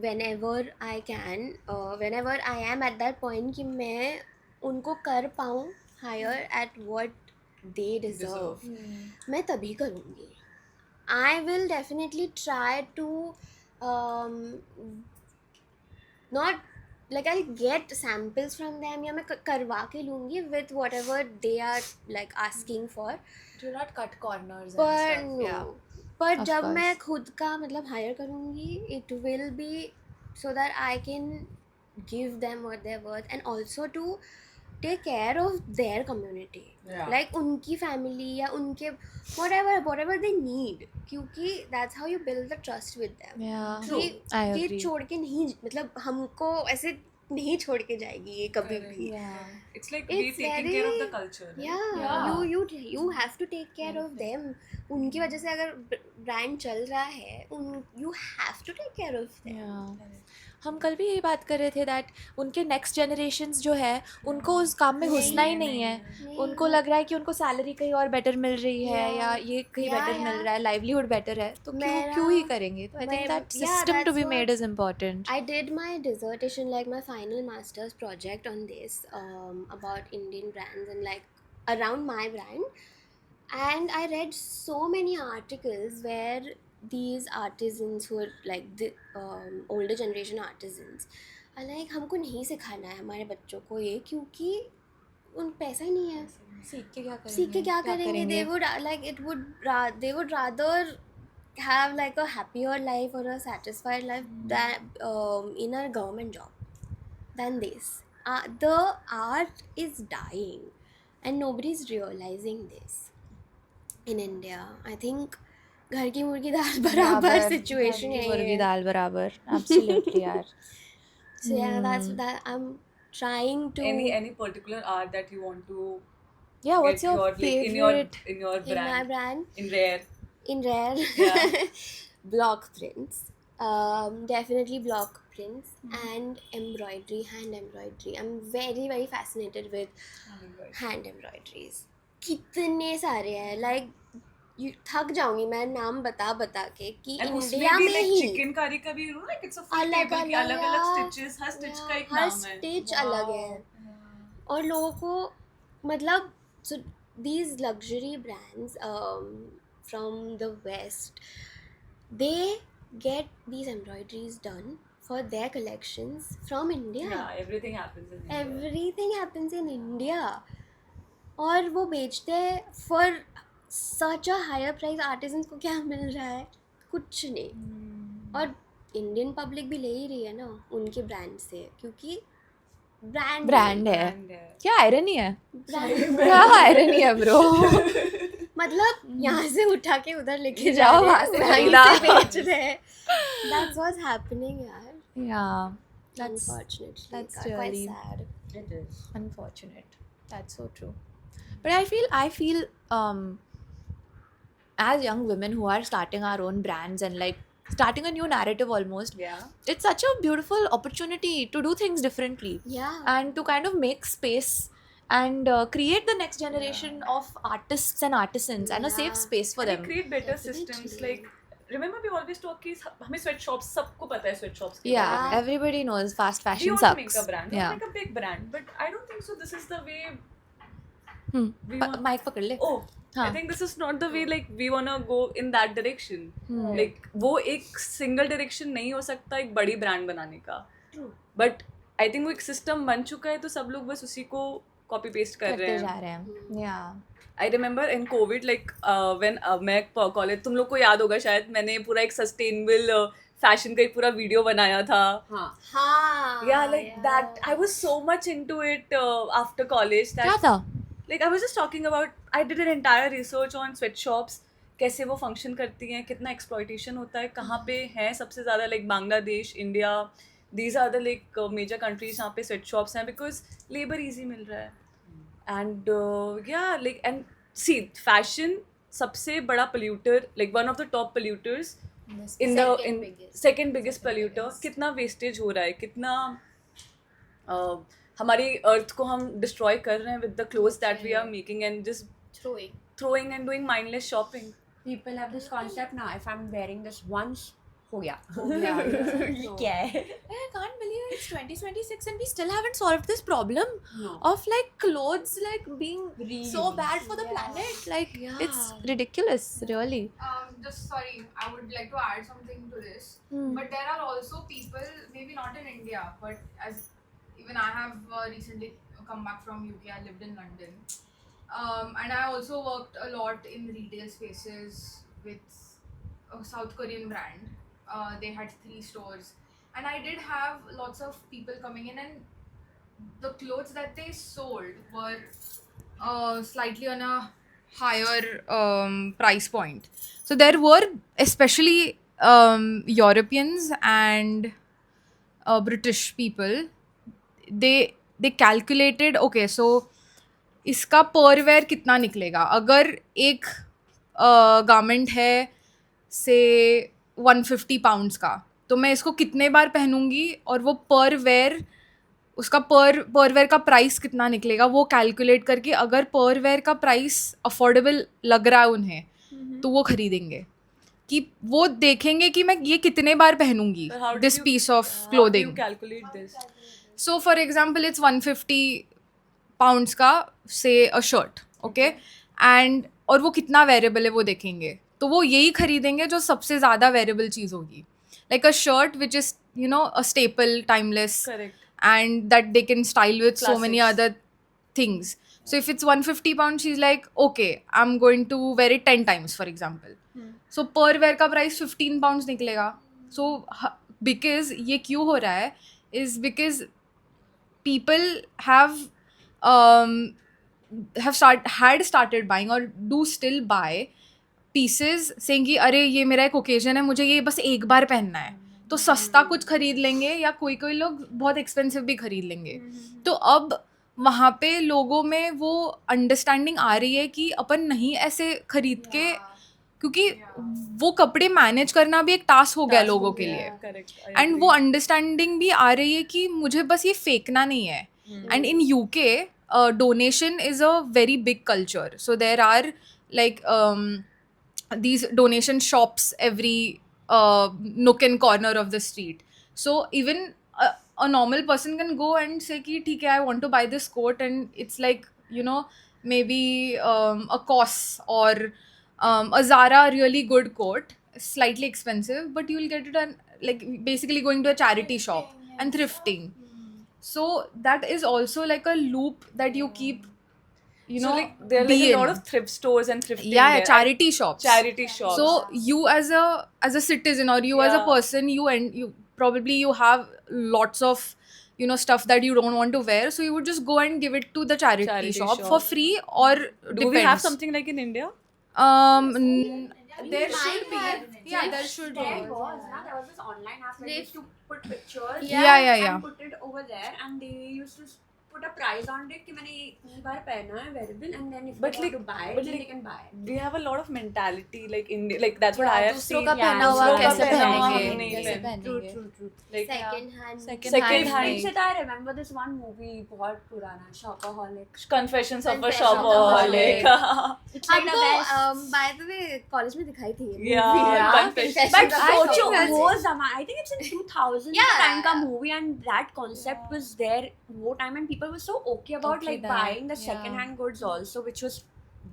Whenever I can, whenever I am at that point कि मैं उनको कर पाऊँ hire at what they deserve, मैं तभी करूँगी. I will definitely try to not like I'll get samples from them या मैं करवा के लूँगी with whatever they are like asking for. Do not cut corners. पर no. पर Of जब course. मैं खुद का मतलब हायर करूँगी, it will be so that I can give them what they're worth, and also to take care of their community. Yeah. Like उनकी family या उनके whatever they need, क्योंकि that's how you build the trust with them. Yeah. कि I ये agree. छोड़ के नहीं, मतलब हमको ऐसे नहीं छोड़ के जाएगी ये कभी भी. It's like we It's taking care of the culture. Right? Yeah, you have to take care of them. उनकी वजह से अगर ब्रांड चल रहा है, you have to take care of them. हम कल भी यही बात कर रहे थे दैट उनके नेक्स्ट जनरेशंस जो है उनको उस काम में घुसना ही नहीं है. उनको लग रहा है कि उनको सैलरी कहीं और बेटर मिल रही है या ये कहीं बेटर मिल रहा है, लाइवलीहुड बेटर है, तो क्यों ही करेंगे. तो I think that system to be made is important. I did my dissertation, like my final master's project on this, about Indian brands and like around my brand. And I read so many articles where these artisans who are like the older generation artisans are like, हमको नहीं सिखाना है हमारे बच्चों को ये, क्योंकि उन पैसा ही नहीं है. सीख के क्या करेंगे. They would like they would rather have like a happier life or a satisfied life than in a government job than this. The art is dying and nobody's realizing this in India. I think घर की मुर्गी दाल बराबर situation है मुर्गी ये. दाल बराबर. Absolutely यार. So yeah, that's that. I'm trying to Any particular art that you want to Yeah, what's get your like, favorite? in your in my brand brand in rare? in rare Yeah. block prints. Definitely block prints and embroidery, hand embroidery. I'm very fascinated with hand embroideries. कितने सारे हैं, like थक जाऊंगी मैं नाम बता के कि And उसमें इंडिया भी में like ही chicken curry का भी like it's a full अलग table की अलग अलग stitches, हर stitch का एक हर नाम है. स्टिच अलग है. और लोगों को मतलब so these luxury brands from the west, they get these embroideries done for their collections from India. Yeah, everything happens in India. Everything happens in India. और वो बेचते हैं for such a higher price. Artisans को क्या मिल रहा है? कुछ नहीं. और इंडियन पब्लिक भी ले ही रही है ना उनके ब्रांड से, क्योंकि ब्रांड है. And, क्या आयरनी है. क्या आयरनी है ब्रो. मतलब यहाँ से उठा के उधर लेके जाओ, जाओ, वहाँ से वहीं खरीदा. से बेच रहे हैं. That's what's happening यार. Yeah, that's Unfortunately, that's quite really sad. It is. unfortunate. That's so true. But I feel as young women who are starting our own brands and like starting a new narrative almost, Yeah. it's such a beautiful opportunity to do things differently Yeah. and to kind of make space and create the next generation of artists and artisans and a safe Yeah. space for And them. create better Definitely. systems. Like remember we always talk कि हमें sweatshops सबको पता है sweatshops. Yeah, Yeah. everybody knows fast We fashion want to sucks. make a brand. We Yeah. want to make a big brand, but I don't think so. This is the way. We want. Mic पकड़ ले. Oh, हाँ. I think this is not the way like we wanna go in that direction. Like वो एक single direction नहीं हो सकता एक बड़ी brand बनाने का. But I think वो एक system बन चुका है तो सब लोग बस उसी को copy paste कर रहे करते हैं. जा रहे हैं. Yeah. I remember in COVID like when मैं college तुम लोग को याद होगा शायद मैंने पूरा एक sustainable fashion का एक पूरा video बनाया था. हाँ. Yeah, like that. I was so much into it after college that क्या था? like I was just talking about I did an entire research on sweatshops, कैसे वो function करती हैं, कितना exploitation होता है, कहाँ पे हैं सबसे ज़्यादा like Bangladesh, India, these are the like major countries जहाँ पे sweatshops हैं because labor easy मिल रहा है. And yeah, like and see fashion सबसे बड़ा polluter, like one of the top polluters in the second biggest polluter. कितना wastage हो रहा है, कितना हमारी अर्थ को हम डिस्ट्रॉय कर रहे हैं with the clothes that we are making and just throwing and doing mindless shopping. People have this concept now, if I'm wearing this once, हो गया. ये क्या है? I can't believe it's 2026 and we still haven't solved this problem of like clothes like being so bad for the planet. Like it's ridiculous, really. Just sorry, I would like to add something to this. But there are also people, maybe not in India, but as even I have recently come back from UK. I lived in London, and I also worked a lot in retail spaces with a South Korean brand. They had 3 stores, and I did have lots of people coming in, and the clothes that they sold were slightly on a higher price point. So there were especially Europeans and British people they calculated okay so इसका पर where कितना निकलेगा. अगर एक garment है से 150 pounds का, तो मैं इसको कितने बार पहनूंगी और वो पर वेयर उसका पर वेयर का प्राइस कितना निकलेगा वो कैलकुलेट करके, अगर पर वेयर का प्राइस अफोर्डेबल लग रहा है उन्हें तो वो खरीदेंगे. कि वो देखेंगे कि मैं ये कितने बार पहनूंगी this piece of clothing. Calculate this? So for example, it's 150 pounds का से अ शर्ट, ओके, एंड और वो कितना वेरिएबल है वो देखेंगे, तो वो यही खरीदेंगे जो सबसे ज़्यादा वेरिएबल चीज़ होगी. Like a shirt which is you know a staple, timeless, Correct. and that they can style with so many Classics. other things. So if it's 150 pounds, she's like, okay, I'm going to wear it 10 times, for example. So per wear का price 15 pounds निकलेगा. So because ये क्यों हो रहा है is because people have had started buying or do still buy pieces saying कि अरे ये मेरा एक ओकेजन है, मुझे ये बस एक बार पहनना है, तो सस्ता कुछ खरीद लेंगे या कोई कोई लोग बहुत एक्सपेंसिव भी खरीद लेंगे. तो अब वहाँ पे लोगों में वो अंडरस्टैंडिंग आ रही है कि अपन नहीं ऐसे खरीद के, क्योंकि वो कपड़े मैनेज करना भी एक टास्क हो गया लोगों के लिए. Correct. I and agree. वो अंडरस्टैंडिंग भी आ रही है कि मुझे बस ये फेंकना नहीं है. And in UK donation is a very big culture. So there are like these donation shops every nook and corner of the street. So even a normal person can go and say ki theek hai, I want to buy this coat, and it's like, you know, maybe a COS or a Zara really good coat, slightly expensive, but you'll get it like basically going to a charity shop and thrifting. So that is also like a loop that you keep, you So know, like there are be like a lot in. of thrift stores and thrifting. Yeah, there. charity shops. Charity shops. So you as a citizen or you as a Yeah. person, you probably you have lots of, you know, stuff that you don't want to wear, so you would just go and give it to the charity Charity shop shop. for free, or Do we have something like in India? There should be. Yeah, there should be. There was this online app where they used to put pictures. Yeah. And put it over there, and they used to put a price on it कि मैंने इतनी बार पहना है wearable, and then if But they like- want to buy it, but then like- they can buy it. We have a lot of mentality like India, like that's what I have दूसरों seen. का पहना हुआ दूसरों का कैसे पहना हुआ पहनेंगे, हम नहीं कैसे पहनेंगे. पहनेंगे. Like Second hand. Second hand. Exit, I remember this one movie बहुत पुराना Shopaholic. Confessions of a Confessions Shopaholic. It's like the best. by the way, college में दिखाई थी ये Yeah, movie. Confessions. But I सोचो think that's वो it. ज़माना, I think it's in 2000 Yeah. time का movie, and that concept was there वो time, and people were so okay about Okay, like that, buying the yeah. second hand goods also, which was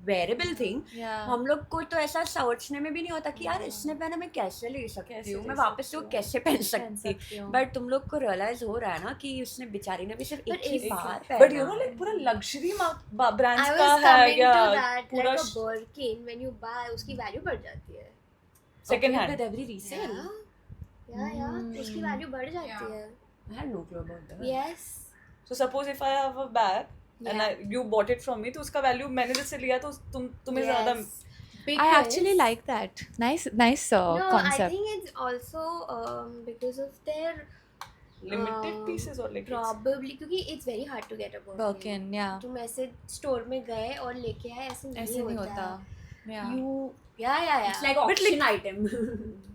wearable thing. Yeah. हम लोग को तो ऐसा सोचने में भी नहीं होता कि यार इसने पहना मैं कैसे ले सकती कैसे हूँ, ले मैं वापस से वो सकती हूँ, कैसे पहन सकती सकती हूँ. बट तुम लोग को रियलाइज हो रहा है ना कि उसने बेचारी ने भी सिर्फ एक ही एक- बार But पहना you know, like पूरा luxury brands I का was है coming या to that, पूरा like a Birkin, when you buy, उसकी value बढ़ जाती है. second hand. with every resale. Yeah, उसकी value बढ़ जाती है. I had no clue about that. Yes. So suppose if I have a bag and you bought it from me, तो उसका value मैंने जिससे लिया तो तुम्हें ज़्यादा. Yes. I actually like that. Nice No, I concept. think it's also because of their Limited pieces or like it's- probably क्योंकि it's very hard to get a Birkin, yeah. तुम ऐसे स्टोर में गए और लेके आए ऐसे ऐसे नहीं होता. Yeah. Yeah. It's like auction item.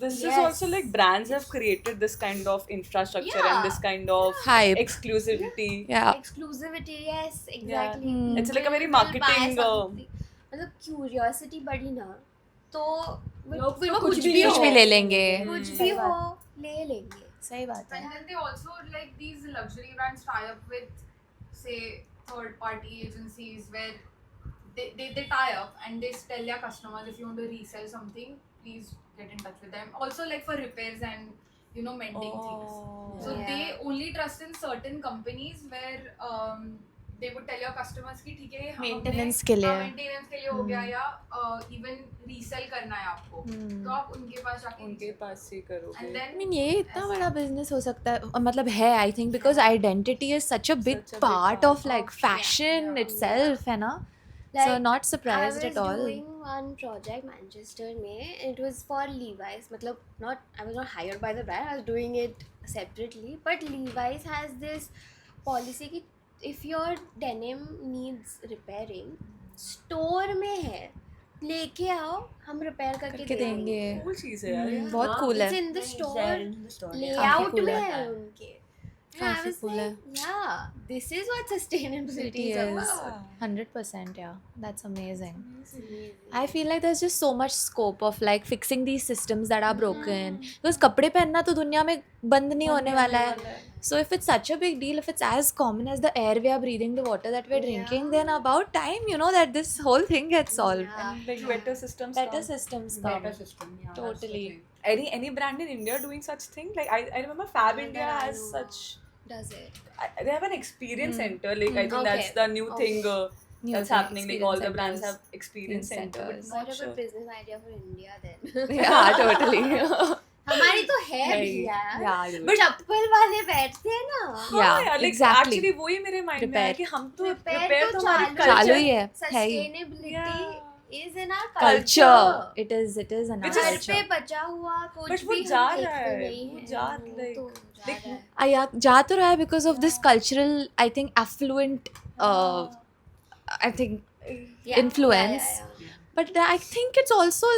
This is Yes. also like brands have created this kind of infrastructure Yeah. and this kind of Hype. exclusivity. Yeah. Exclusivity, yes, exactly. Hmm. It's like a very People will marketing. buy something. मतलब curiosity बढ़ी ना तो लोग वो कुछ भी कुछ भी ले लेंगे. कुछ भी हो ले लेंगे. सही बात है. And then they also like these luxury brands tie up with, say, third party agencies where they tie up and they tell their customers if you want to resell something, please get in touch with them. Also like for repairs and mending things. So Yeah. they only trust in certain companies where they would tell your customers कि ठीक है Maintenance के लिए. Maintenance के लिए हो गया या इवन रीसेल करना है आपको तो आप उनके पास जाके उनके पास ही करोगे. and I then mean, ये इतना बड़ा बिजनेस हो सकता है, मतलब है, I think, because identity is such a big Such a big part part of like fashion itself, है ना. So Like, not surprised I at was all. doing one project Manchester में. It was for Levi's. मतलब I was not hired by the brand. I was doing it separately. But Levi's has this policy कि if your denim needs repairing, store में है, लेके आओ, हम repair करके करके देंगे. cool चीज़ है यार ये। बहुत cool It's है. in the There store, in the store, yeah. layout cool में है. है उनके. I काफी was cool है. like, yeah, this is what sustainability It is is about. 100%. Yeah, that's amazing. I feel like there's just so much scope of like fixing these systems that are broken. Because कपड़े पहनना तो दुनिया में बंद नहीं होने वाला है. So if it's such a big deal, if it's as common as the air we are breathing, the water that we're drinking, then about time, you know, that this whole thing gets solved. Yeah. And like better systems Better come. systems come. Better system, yeah. Totally. Any brand in India doing such thing? Like I remember Fab India I has know. such. Does it? They have an experience center. Like I think Okay. that's the new thing New that's thing, happening. Like all the experience brands centers. have experience center. But Centers. not What a sure. good business idea for India then. Yeah, totally. हमारी तो है है भी ही. यार. Yeah, dude. But- चप्पल वाले बैठते हैं ना. हाँ Yeah, यार, like exactly. actually वही मेरे mind में है Repair. कि हम तो Repair repair तो तो हमारी चालू culture चालू ही है. है ही. Sustainability is in our Culture. culture. It is an Which is- घर culture. पे बचा हुआ कुछ But वो भी जा हम रहा देखते है, नहीं वो हैं. जा वो like- तो जा like- रहा है. या जा तो रहा है because of this cultural, I think, affluent, I think, Yeah, influence. yeah. but I think it's also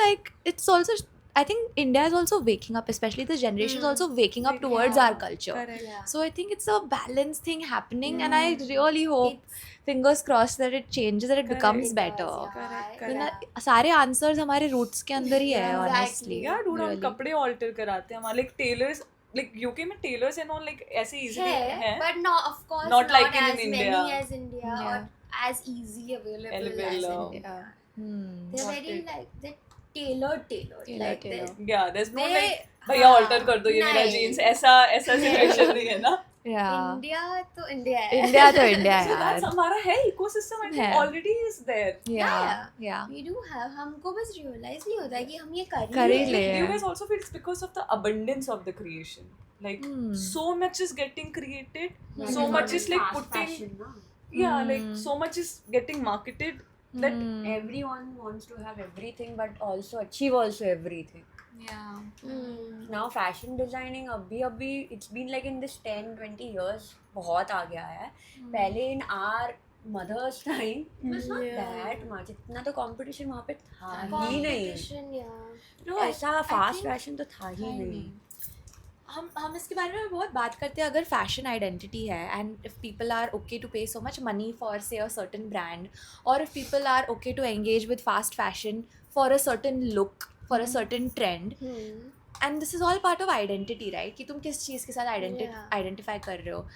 I think India is also waking up, especially this generation is also waking up towards our culture. Correct. Yeah. So I think it's a balanced thing happening, and I really hope, fingers crossed, that it changes, that it becomes better. Correct, वरना सारे answers हमारे roots के अंदर ही है, Exactly. honestly. Yeah, dude, हम Really. कपड़े alter कराते हैं हमारे like tailors, like UK में tailors and all like ऐसे easily है, हैं. but no, of course Not like in as India. many as India Yeah. or as easy available as Available, India. Hmm. They're Got very it. like they're tailored. Like tailored. Yeah, there's no They- like भैया हाँ, alter कर दो ये मेरा नहीं. jeans, ऐसा situation नहीं है ना. Yeah. India तो India है. India तो India So that's यार. हमारा है ecosystem I think है. already is there. Yeah. Yeah. We do have, हमको बस realize नहीं होता है कि हम ये कर कर ही ही ले. Do you guys also feel it's because of the abundance of the creation? Like so much is getting created, so much is like putting, yeah, like so much is getting marketed that Everyone wants to have everything, but also achieve also everything. Yeah. Now fashion designing अभी it's been like in this 10-20 years बहुत आ गया है. पहले in our mother's time it was not that much. इतना तो competition वहाँ पे था ही नहीं. Competition, yeah. No, ऐसा I fast think- fashion तो था ही नहीं. हम इसके बारे में बहुत बात करते हैं. अगर फैशन आइडेंटिटी है and if people are okay to pay so much money for say a certain brand, और if people are okay to engage with fast fashion for a certain look, for a certain trend, and this is all part of identity, right? कि तुम किस चीज़ के साथ identify कर रहे हो.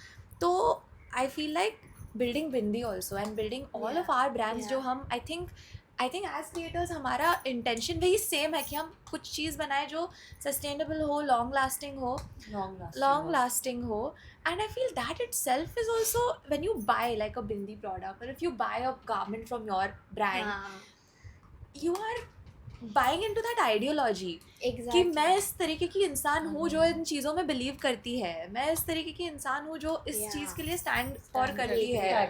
तो I feel like building Bindi also and building all of our brands जो हम आई थिंक एज क्रिएटर्स हमारा इंटेंशन वही सेम है कि हम कुछ चीज़ बनाए जो सस्टेनेबल हो, लॉन्ग लास्टिंग हो, long lasting ho. And I feel that itself is also, when you buy like a bindi product, or if you buy a garment from your brand, you are buying into that ideology कि Exactly. मैं इस तरीके की इंसान हूँ जो इन चीज़ों में बिलीव करती है, मैं इस तरीके की इंसान हूँ जो इस Yeah. चीज़ के लिए स्टैंड फॉर करती है.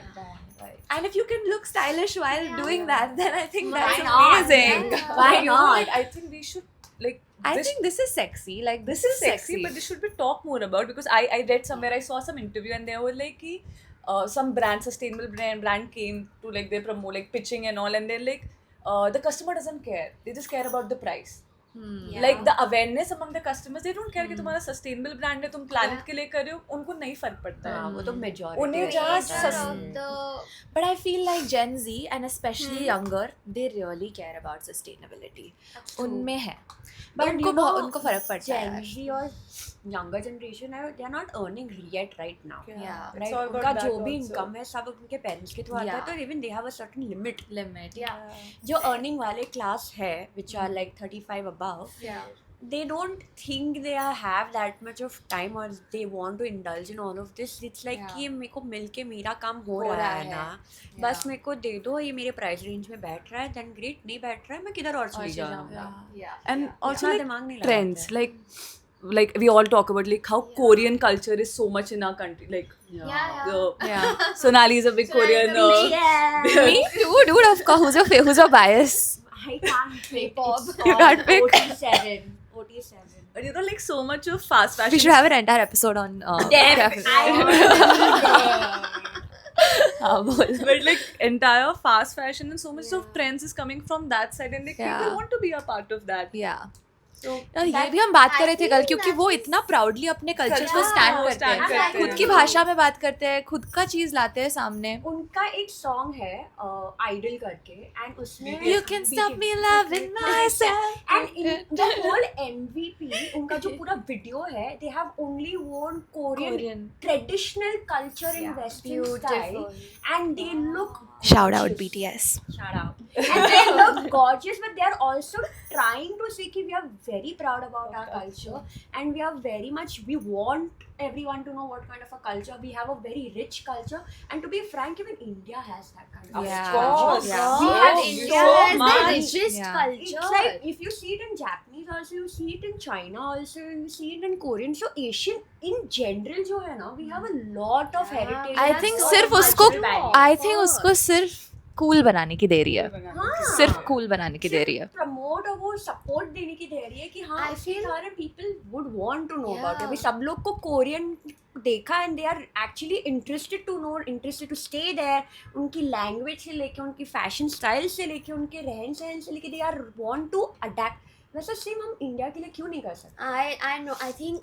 Right. And if you can look stylish while doing that, then I think that's not? amazing. Yeah. Why you know, not? like, I think we should like I this, think this is sexy. Like this is sexy, but this should be talked more about, because I read somewhere, I saw some interview and they were like ki, some brand, sustainable brand came to like they promote like pitching and all, and they're like the customer doesn't care, they just care about the price. Like the awareness among the customers, they don't care कि तुम्हारा sustainable brand है, तुम planet के लिए कर रहे हो, उनको नहीं फर्क पड़ता हाँ, है. वो तो majority उन्हें है. just Creator of the But I feel like Gen Z and especially younger, they really care about sustainability. उनमें है. But But you know, उनको फर्क पड़ता है. Gen Z और younger generation है, they are not earning yet right now. Yeah. It's Right? all about उनका that जो भी also. income है सब उनके parents के थ्रू आता है, Yeah. तो even they have a certain limit. Limit. जो earning वाले class है, which are like 35 above, they don't think they have that much of time or they want to indulge in all of this. It's like कि मेरे को मिलके मेरा काम हो रहा है ना, बस मेरे को दे दो, ये मेरे प्राइस रेंज में बैठ रहा है, then great. नहीं बैठ रहा है, मैं किधर और चली जाऊँगा. And also इतना like दिमाग नहीं trends, लगाते. like we all talk about like how Korean culture is so much in our country, like Sonali is a big Korean Me too, dude. Of course. Who's your bias? I can't pick. K-pop. It's You can't pick. OT7. you know, like so much of fast fashion. We should have an entire episode on. But like entire fast fashion and so much of trends is coming from that side, and like Yeah. people want to be a part of that. Yeah. So ये भी हम बात कर रहे थे कल feel क्योंकि that वो is- इतना प्राउडली अपने कल्चर को Yeah, स्टैंड करते stand हैं करते खुद हैं। की भाषा में बात करते हैं खुद का चीज लाते हैं सामने उनका एक सॉन्ग है आइडल करके एंड उसमें You can stop me loving myself and in the whole MVP उनका जो पूरा वीडियो है they have only worn Korean traditional culture in western style and they look shout out gorgeous. BTS Shout out. And they look gorgeous, but they are also trying to say that we are very proud about our culture and we are very much, we want everyone to know what kind of a culture. We have a very rich culture and to be frank, even India has that kind of Yeah. culture. Yeah. We have India so has the much. richest Yeah. culture. It's like if you see it in Japanese also, you see it in China also, you see it in Korean. So Asian in general जो है ना, we have a lot of heritage. I and think so सिर्फ much उसको value. I think उसको सिर्फ cool बनाने की दे रही है हाँ. सिर्फ कूल बनाने की दे रही है प्रमोट और वो सपोर्ट देने की दे रही है कि हाँ I feel- सारे people would want to know about Yeah. अभी सब लोग को कोरियन देखा and they are actually interested to know interested to stay there उनकी लैंग्वेज से लेके उनकी फैशन स्टाइल से लेके उनके रहन सहन से लेके they are want to adapt वैसा सेम हम इंडिया के लिए क्यों नहीं कर सकते I know. I think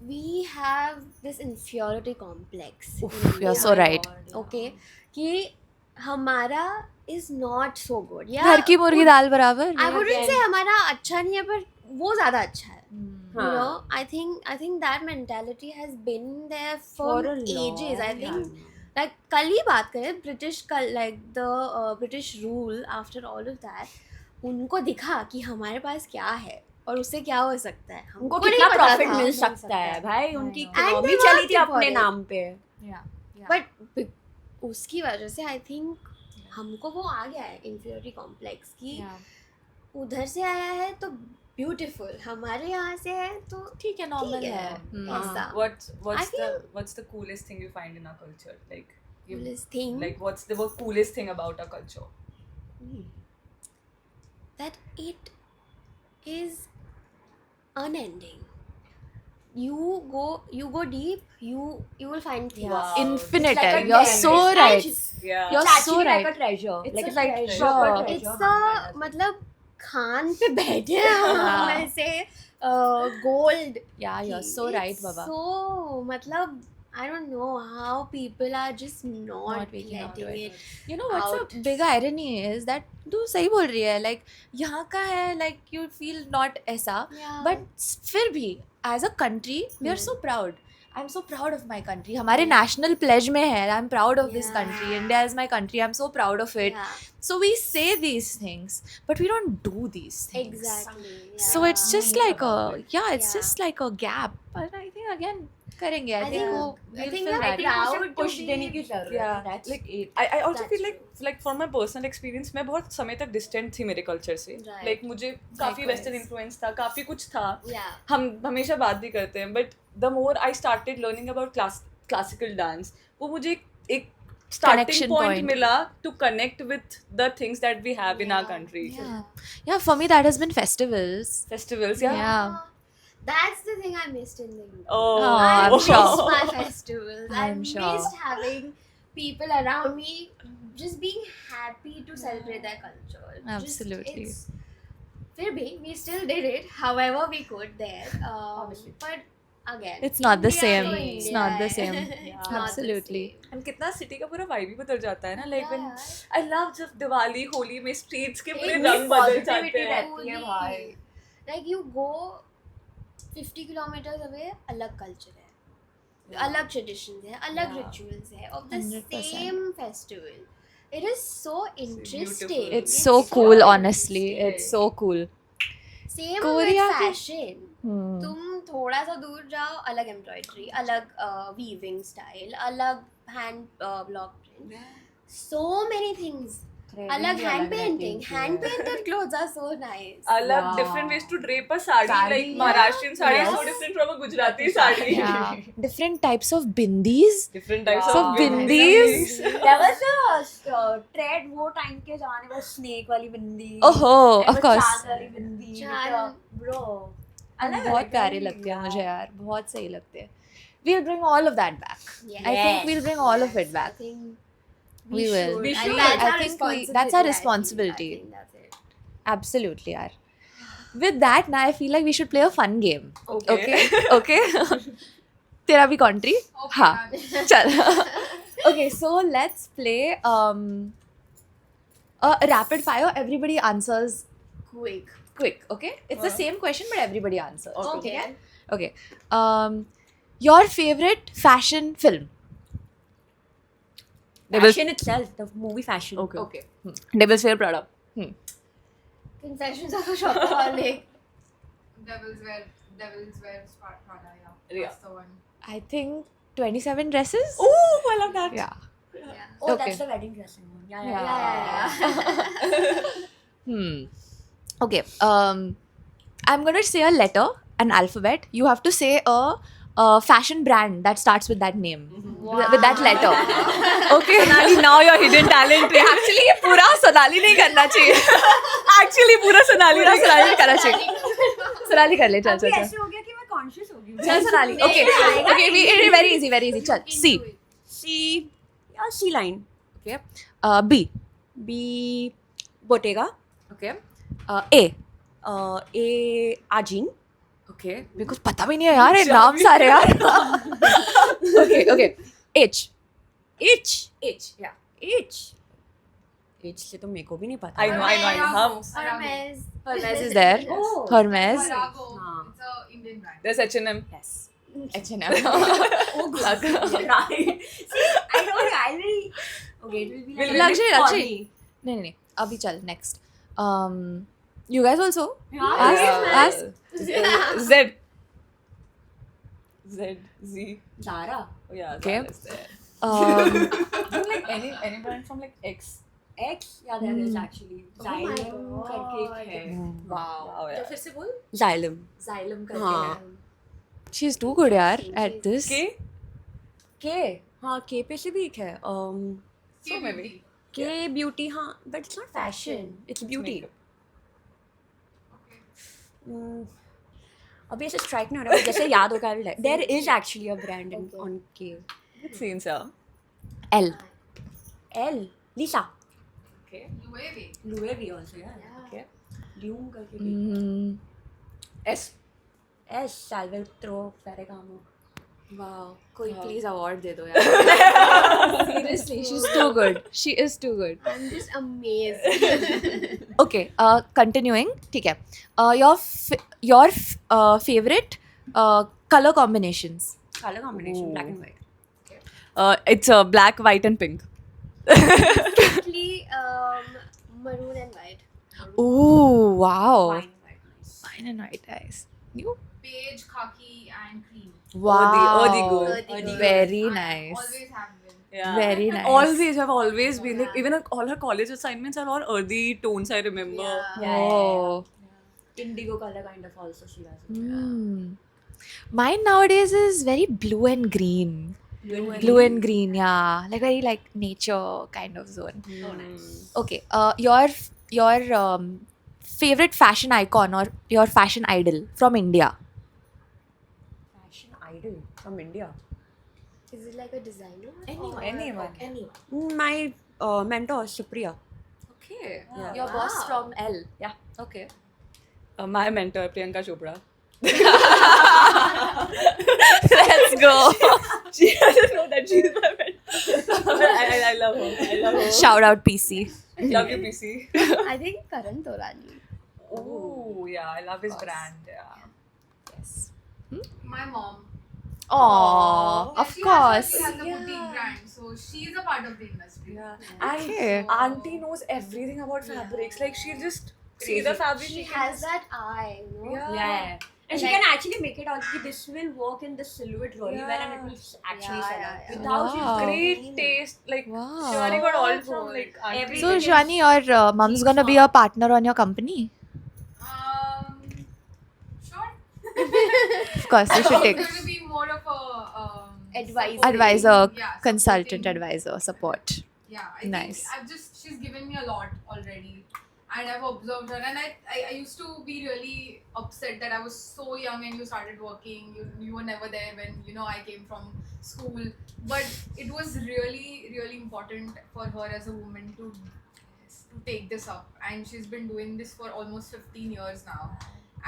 we have this inferiority complex. in you're India. so right. Okay, कि हमारा is not so good. Yeah. घर की मुर्गी दाल बराबर I wouldn't say हमारा अच्छा नहीं है पर वो ज़्यादा अच्छा है. You हाँ. know, I think that mentality has been there for a ages. I long think time. like कल ही बात करें like the British rule after all of that उनको दिखा कि हमारे पास क्या है और उससे क्या हो सकता है उनको नहीं कितना पता प्रॉफिट था. मिल सकता है भाई उनकी know. And इकोनॉमी they चली worked थी for अपने it. नाम पे बट उसकी वजह से आई थिंक हमको वो आ गया है इन्फीरियरिटी कॉम्प्लेक्स कि उधर से आया है तो ब्यूटीफुल हमारे यहाँ से है तो ठीक है नॉर्मल ठीक है है ऐसा What's the coolest thing you find in our culture? Like coolest thing like what's the coolest thing about our culture? that it is unending. You go deep, you will find things. Wow. infinite It's like है a you're gem. so It's right Yeah. You're It's so actually right. like a treasure. It's like a it's like treasure. proper treasure. It's हाँ, a मतलब खान पे बैठे हैं हम ऐसे gold. yeah you're so right baba So मतलब I don't know how people are just not waking up to letting it. it. you know what's out. the big irony is that तू सही बोल रही है like यहाँ का है like you feel not ऐसा Yeah. but फिर भी as a country we are so proud I'm so proud of my country हमारे national pledge में है I'm proud of this Yeah. country India is my country I'm so proud of it Yeah, so we say these things but we don't do these things exactly. so it's yeah. just like a it's Yeah. just like a gap but I think again करेंगे I I think think- वो I we'll think feel we're that. proud to push be- देने की जरूरत Yeah, है. That's like it. I also That's feel like for my personal experience मैं बहुत समय तक distant थी मेरे culture से Right. like मुझे काफी Likewise. western influence था काफी कुछ था Yeah. हम हमेशा बात भी करते हैं but the more I started learning about classical dance वो मुझे एक starting Connection point point. मिला to connect with the things that we have in our country. Yeah, for me that has been festivals. Festivals, yeah. That's the thing I missed in the UK. Oh, I I'm missed sure. my festivals. I I'm sure. missed having people around me just being happy to celebrate their culture. Absolutely. फिर भी we still did it however we could there. Obviously. But again, It's not the India same. to It's India not the है. same. It's not the Absolutely. same. and कितना city का पूरा vibe ही बदल जाता है ना like when Yeah. I love जब दिवाली होली में streets के पूरे एक रंग बदल positivity जाते हैं रहती है भाई. Like you go 50 kilometers away, अलग culture है, अलग traditions है, अलग rituals है of the 100%. same festival. It is so interesting. It's so cool, honestly. It's so cool. Same Korea with के- fashion. Hmm. तुम थोड़ा सा दूर जाओ, अलग embroidery, अलग weaving style, अलग hand block print. So many things. अलग hand painting. Hand painted clothes are so nice. अलग Wow. different ways to drape a sari, Sari, like yeah. Maharashtrian sari is so Yes. different from a Gujarati sari. Yeah. Different types of bindis. Different types So of bindis. There was a trend वो time के जमाने में snake वाली बिंदी. Oh, and of वो course. चांद वाली बिंदी. चांद. Bro. बहुत प्यारे लगते हैं मुझे यार, बहुत सही लगते हैं. We'll bring all of that back. Yeah. I think we'll bring all of it I back. think We will. We should. That's I our think responsibility. that's our I think responsibility. that's it. Absolutely, yaar. With that, now I feel like we should play a fun game. Okay. Okay. तेरा भी country? Okay, हाँ. done. चल. Okay, so let's play a rapid fire. Everybody answers quick. Okay, it's the same question, but everybody answers. Okay. Okay. Your favorite fashion film? Fashion itself, the movie Fashion. Okay. Devil's Wear Prada. Confessions of a Shopaholic. Devil's Wear Prada, yeah. Yeah. That's the one. I think 27 Dresses. Oh, I love that. Yeah. Yeah. Oh, Okay. that's the wedding dressing one. Yeah. Yeah. Okay. I'm gonna say a letter, an alphabet. You have to say a fashion brand that starts with that name, with that letter. Okay. Sonali, now your hidden talent. Actually, ये पूरा सोनाली नहीं करना चाहिए. Actually, पूरा सोनाली. पूरा सोनाली नहीं करना चाहिए. सोनाली कर ले, चल चल चल. ऐसे हो गया कि मैं conscious हो गई. चल Sonali. Okay. Okay. Very easy. चल. C. C. Yeah, C line. Okay. B. B. Bottega. Okay. A. A. Ajin. Okay. मेरे को पता भी नहीं है यार, ये नाम सारे यार. Okay. H. H. Yeah. H. H से तो मेरे को भी नहीं पता. I know. हम. Hermes. Hermes is there. Oh. Hermes. Arago. हाँ. It's a Indian brand. There's H&M. Yes. H&M. Oh, God. Right. See, I don't know. I will. Okay, it will be like. Luxury. Corny. नहीं. अभी चल next. You guys also? Yeah. Ask. Z. Z. Zara. Oh, yeah. Okay. Zara is there. Um, Like any brand from like X. X. Yeah, there is actually. my Xylem God. करके एक है. Wow. Yeah. फिर से बोल. Xylem. Xylem हाँ. She's too good यार at this. K. K. हाँ, K पे से भी एक है. So maybe. K beauty हाँ, but it's not fashion. It's beauty. makeup. अभी ऐसे strike नहीं हो रहा है. जैसे याद होगा I will like. There is actually a brand on K. It seems yeah. L. L. Lisa. UAV. Louis V also yeah. Okay. Lume करके भी. S. S. Salvatore Ferragamo. Wow. कोई please award दे दो यार. Seriously, she's too good. She is too good. I'm just amazed. Okay. Continuing. ठीक है. Your favorite color combinations. Color combination, black and white. It's black, white, and pink. Actually, maroon and white. Ooh, wow. Fine, white, nice. Fine and white eyes. You? Beige, khaki, and cream. Wow. Earthy good. Earthy good. Very I nice. always have been. Yeah. Very nice. Always have always been like even all her college assignments are all earthy tones. I remember. Yeah. Oh. Indigo color kind of also she has. Hmm. Mine nowadays is very blue and green. Blue and green, yeah. Like very like nature kind of zone. Oh, nice. Okay. Your favorite fashion icon or your fashion idol from India? Fashion idol from India. Is it like a designer? Anyone. My mentor Supriya. Okay. Yeah. Your boss from L. Yeah. Okay. My mentor Priyanka Chopra. Let's go. She doesn't know that she's my mentor. I love her. I love her. Shout out PC. Love you, PC. I think Karan Torani. Oh yeah, I love his brand. Yeah. Yes. My mom. Aww, Yeah, of she course. Has a boutique brand, so she's a part of the industry. Okay. And auntie knows everything about fabrics. Like she just see the fabric. She has that eye, you know? Yeah. And she can actually make it out. This will work in the silhouette really well, and it will actually sell out. Yeah. Without Wow. Great taste. Like Wow. Shivani got all from like auntie. Every- So, Shivani, your mom's gonna be a partner on your company? Sure. Of course, you should take It's going to be more of a Advisor. advisor, Yeah, consultant, supporting. advisor, support. Yeah, I Nice. think she's given me a lot already, and I've observed her, and I used to be really upset that I was so young and you started working. You were never there when I came from school, but it was really important for her as a woman to take this up, and she's been doing this for almost 15 years now,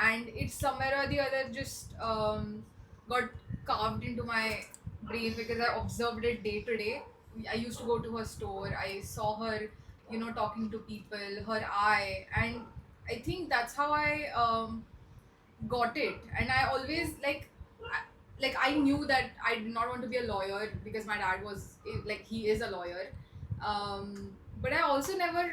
and it's somewhere or the other just got carved into my brain because I observed it day to day. I used to go to her store, I saw her talking to people, her eye, and I think that's how I got it. And I always I knew that I did not want to be a lawyer because my dad was he is a lawyer, but I also never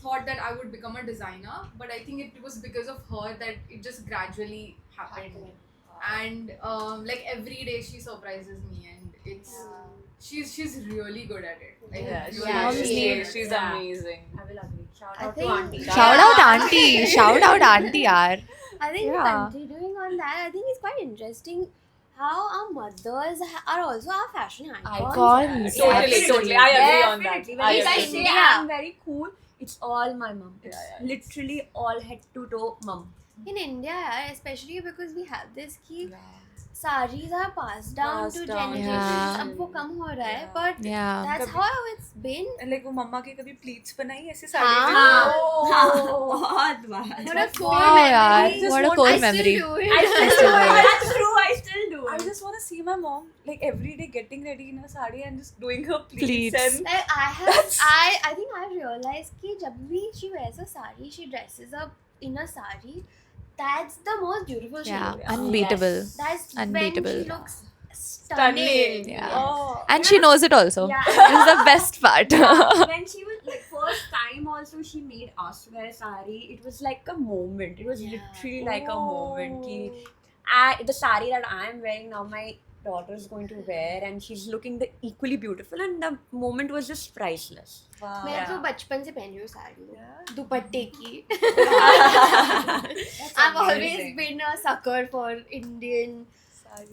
thought that I would become a designer. But I think it was because of her that it just gradually happened. And every day she surprises me, and it's she's really good at it. She's amazing. I will agree. Shout I out to think- auntie. Shout out auntie. Shout out auntie, yaar. I think Yeah. continuing on that, I think it's quite interesting how our mothers are also our fashion icons. Icons. Totally. I agree on that. Definitely. When I you guys agree. say Yeah. I'm very cool, it's all my mom. It's literally all head to toe mom. In India, especially because we have this कि saris are passed down to generations. Yeah. अब वो कम हो रहा है, but Yeah. that's how it's been. Like वो मम्मा की कभी pleats बनाई ऐसे हाँ. बहुत बार. What a core Oh, memory. yaar. What a core I memory. still do it. I still do it. That's true. I still do I it. just want to see my mom like every day getting ready in a sari and just doing her pleats, Pleats. and Like I think I realized कि जब भी she wears a sari, she dresses up in a sari. That's the most beautiful she Yeah. looks. Unbeatable. That's Unbeatable. when she looks stunning. Yeah. oh, And she knows it also. Yeah. This is the best part. When she was first time also she made us wear sari, it was like a moment. It was literally like a moment. The sari that I am wearing now, my daughter is going to wear, and she's looking equally beautiful, and the moment was just priceless. मैं तो बचपन से पहनी हूँ साड़ी दुपट्टे की. I've always been a sucker for Indian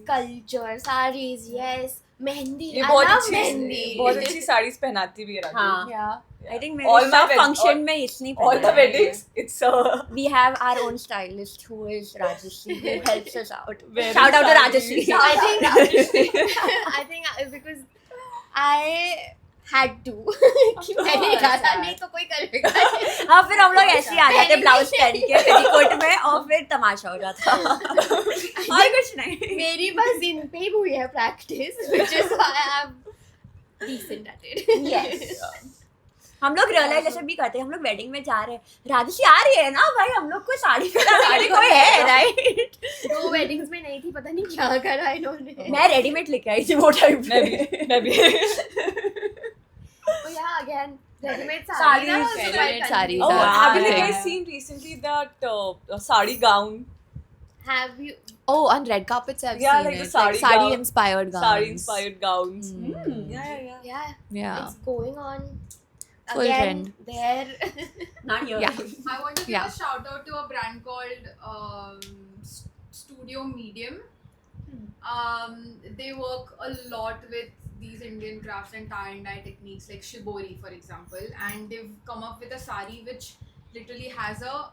culture, saris. Yes, mehndi. ये I बहुत love अच्छी मेहंदी. बहुत अच्छी साड़ीज पहनाती भी है राजू. हाँ. Yeah. I think All मेरे my सब wed- function all- में इसने all the पहना है. weddings it's We have our own stylist who is Rajashri, who helps us out. Very Shout out to saris. Rajashri. I think because I had to. कि मैंने कहा था नहीं तो कोई करेगा. हाँ, फिर हम लोग ऐसे ही आ जाते ब्लाउज पहन के पेटीकोट में, और फिर तमाशा हो जाता. और कुछ नहीं. मेरी बस इन पे ही हुई है practice, which is why I'm decent at it. Yes. हम लोग रियलाइजेशन भी करते हैं. हम लोग वेडिंग में जा रहे हैं, राजश्री आ रही है ना भाई, हम लोग को साड़ी पहनाने के लिए कोई है, राइट? 2 weddings में नहीं थी, पता नहीं क्या करा इन्होंने. मैं रेडीमेड लेके आई थी वो टाइम पे. मैं भी Oh yeah, again ready-made Sarees, sarees are also quite ready-made sarees oh are- have you Yeah. guys seen recently that sari gown Have you? Oh, on red carpets I've Yeah, seen like the it. sari Sari gown- inspired gowns. sari inspired gowns Mm. yeah Yeah, Yeah. it's going on. Full Again, trend. there. Not here. Yeah. I want to give Yeah. a shout out to a brand called Studio Medium. They work a lot with these Indian crafts and tie and dye techniques like shibori, for example, and they've come up with a sari which literally has a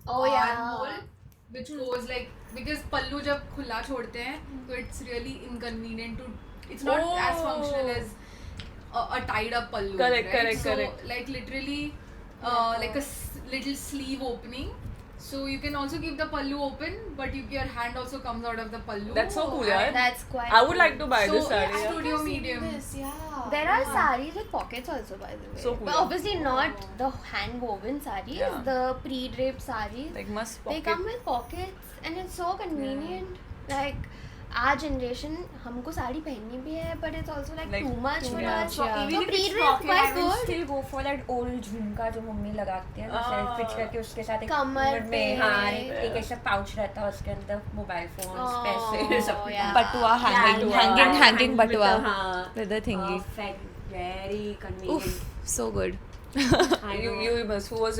Oh yeah. armhole which goes like, because pallu jab खुला छोड़ते हैं तो it's really inconvenient to, it's not as functional as a tied up pallu. Correct, right? correct, so, correct. like literally like a little sleeve opening, so you can also keep the pallu open, but your hand also comes out of the pallu. That's so cool, yeah. That's quite. I would like to buy So, this sari yeah. Studio Medium. There are saris with pockets also, by the way. So cool. But obviously not the hand woven saris, Yeah. the pre-draped saris. like must They pocket come with pockets and it's so convenient. Like our generation, हमको साड़ी पहननी भी है, but it's also like too much for us. yeah. So Even if it's pre-draped pocket, I quite will good. still go for that old झुमका जो mummy लगाती है ना, self pitch करके उसके साथ एक कमर में पे। हाँ एक ऐसा पाउच रहता है, उसके अंदर मोबाइल फोन, Oh, पैसे सब कुछ. yeah. Batua hanging, Yeah, hanging, yeah. hanging batua हाँ. with the thingy. Perfect. Very convenient. Oof, so good. I know. you must who's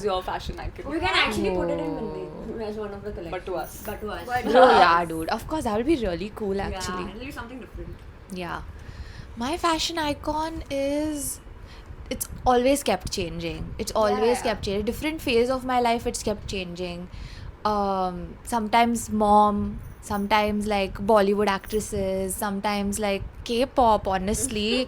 your fashion icon We can actually put it in Mandi as one of the collections. Batuas. Batuas. Oh yeah, dude. Of course, that would be really cool actually. Yeah, it'll be something different. Yeah. My fashion icon is it's always kept changing. It's always kept changing. Different phase of my life, it's kept changing. Sometimes mom, sometimes like Bollywood actresses, sometimes like K-pop, honestly.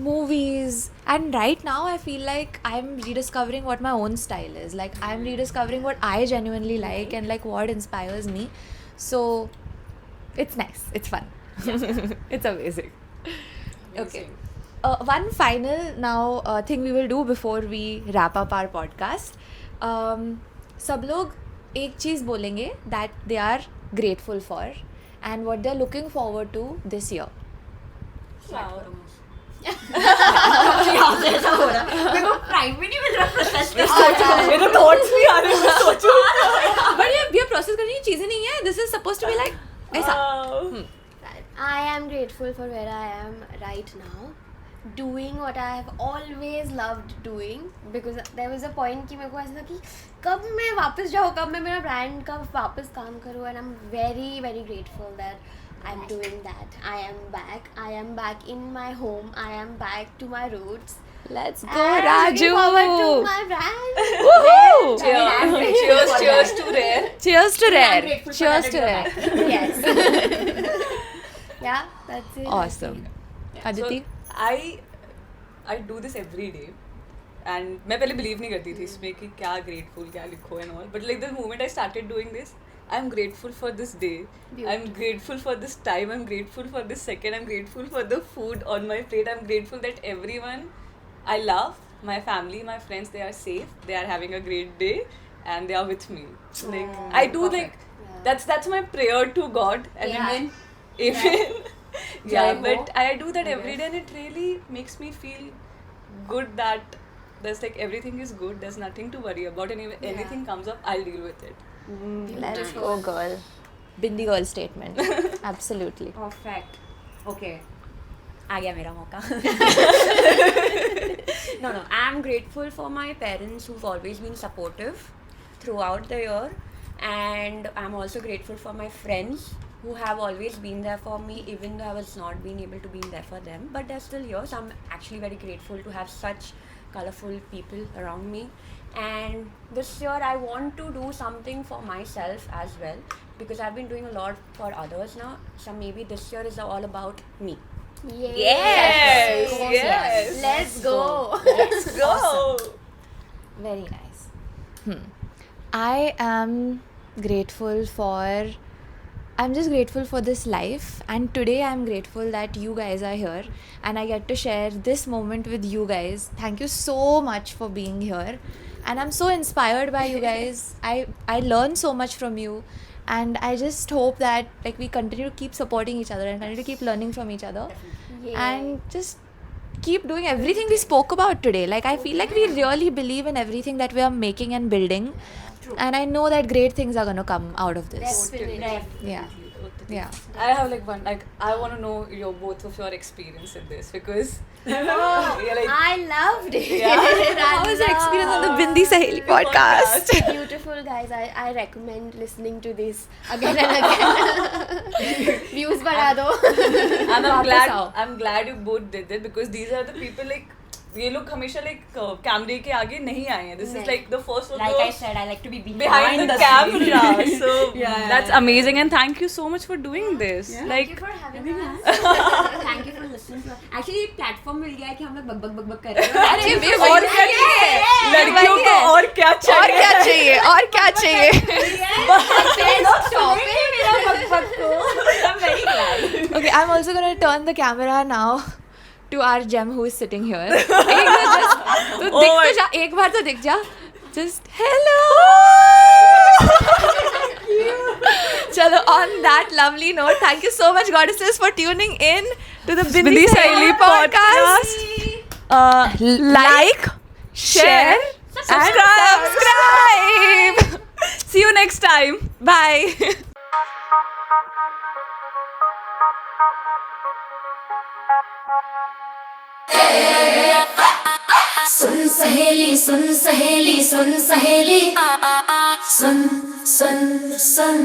Movies. And right now I feel like I'm rediscovering what my own style is. Like I'm rediscovering what I genuinely like and like what inspires me. So it's nice. It's fun. It's amazing. Okay. One final now thing we will do before we wrap up our podcast. सब लोग एक चीज़ बोलेंगे that they are grateful for and what they're looking forward to this year. मेरे को time भी नहीं मिल रहा process मेरे thoughts भी आ रहे हैं, मैं सोचूं. But ये प्रोसेस करने की चीज़ें नहीं है. This is supposed to be like ऐसा. I am grateful for where I am right now, doing what I have always loved doing, because there was a point कि मेरे को ऐसा था कि कब मैं वापस जाऊँ, कब मैं मेरा brand का वापस काम करूँ, and I'm very very grateful that I'm doing that. I am back in my home. I am back to my roots. Let's go, And Raju. looking forward to my brand. Woohoo! Cheers to Rare. Cheers to Rare. grateful for Cheers that to Rare. Yes. Yeah, that's it. Awesome. Aditi? I do this every day. And मैं पहले believe नहीं करती थी इसमें कि क्या grateful क्या लिखो and all. But like the moment I started doing this, I'm grateful for this day. I'm grateful for this time. I'm grateful for this second. I'm grateful for the food on my plate. I'm grateful that everyone I love, my family, my friends, they are safe. They are having a great day, and they are with me. Like I do like that's my prayer to God. And Yeah. Amen. Yeah, but I do that every day, and it really makes me feel good that there's like everything is good. There's nothing to worry about, and if anything comes up, I'll deal with it. Let's go, girl. Bindi girl statement. Absolutely. Perfect. Okay. आ गया मेरा मौका. No, I'm grateful for my parents who've always been supportive throughout the year, and I'm also grateful for my friends who have always been there for me, even though I was not being able to be there for them, but they're still here. So I'm actually very grateful to have such colorful people around me. And this year I want to do something for myself as well, because I've been doing a lot for others now. So maybe this year is all about me. Yes. Yes. Let's go. Let's go. Very nice. I am grateful for... I'm just grateful for this life, and today I'm grateful that you guys are here and I get to share this moment with you guys. Thank you so much for being here, and I'm so inspired by you guys. I learn so much from you, and I just hope that like we continue to keep supporting each other and continue to keep learning from each other, and just keep doing everything we spoke about today. Like I feel like we really believe in everything that we are making and building. And I know that great things are going to come out of this. Yeah. Yeah. I have like one, like I want to know both of your experience in this, because I loved it. How was your experience on the Bindi Saheli podcast? Beautiful, guys. I recommend listening to this again and again. Views बढ़ा दो. and I'm glad you both did it, because these are the people like ये लोग हमेशा like कैमरे के आगे नहीं आए हैं. This is like the first one. Like I said, I like to be behind the camera. So that's amazing, and thank you so much for doing this. Like Thank you for having us. Thank you for listening to us. Actually एक platform मिल गया है कि हम लोग बक कर रहे हैं. अरे और क्या चाहिए? लड़कियों को और क्या चाहिए? और क्या चाहिए? Stop it मेरा बक को. I'm very glad. Okay, I'm also going to turn the camera now to our gem who is sitting here. एक बार तो दिख जा. Just hello. Chalo, on that lovely note, thank you so much, goddesses, for tuning in to the Bindi Saheli podcast. Like, share, and subscribe. See you next time. Bye. सुन सहेली सुन सहेली सुन सहेली सुन सुन सुन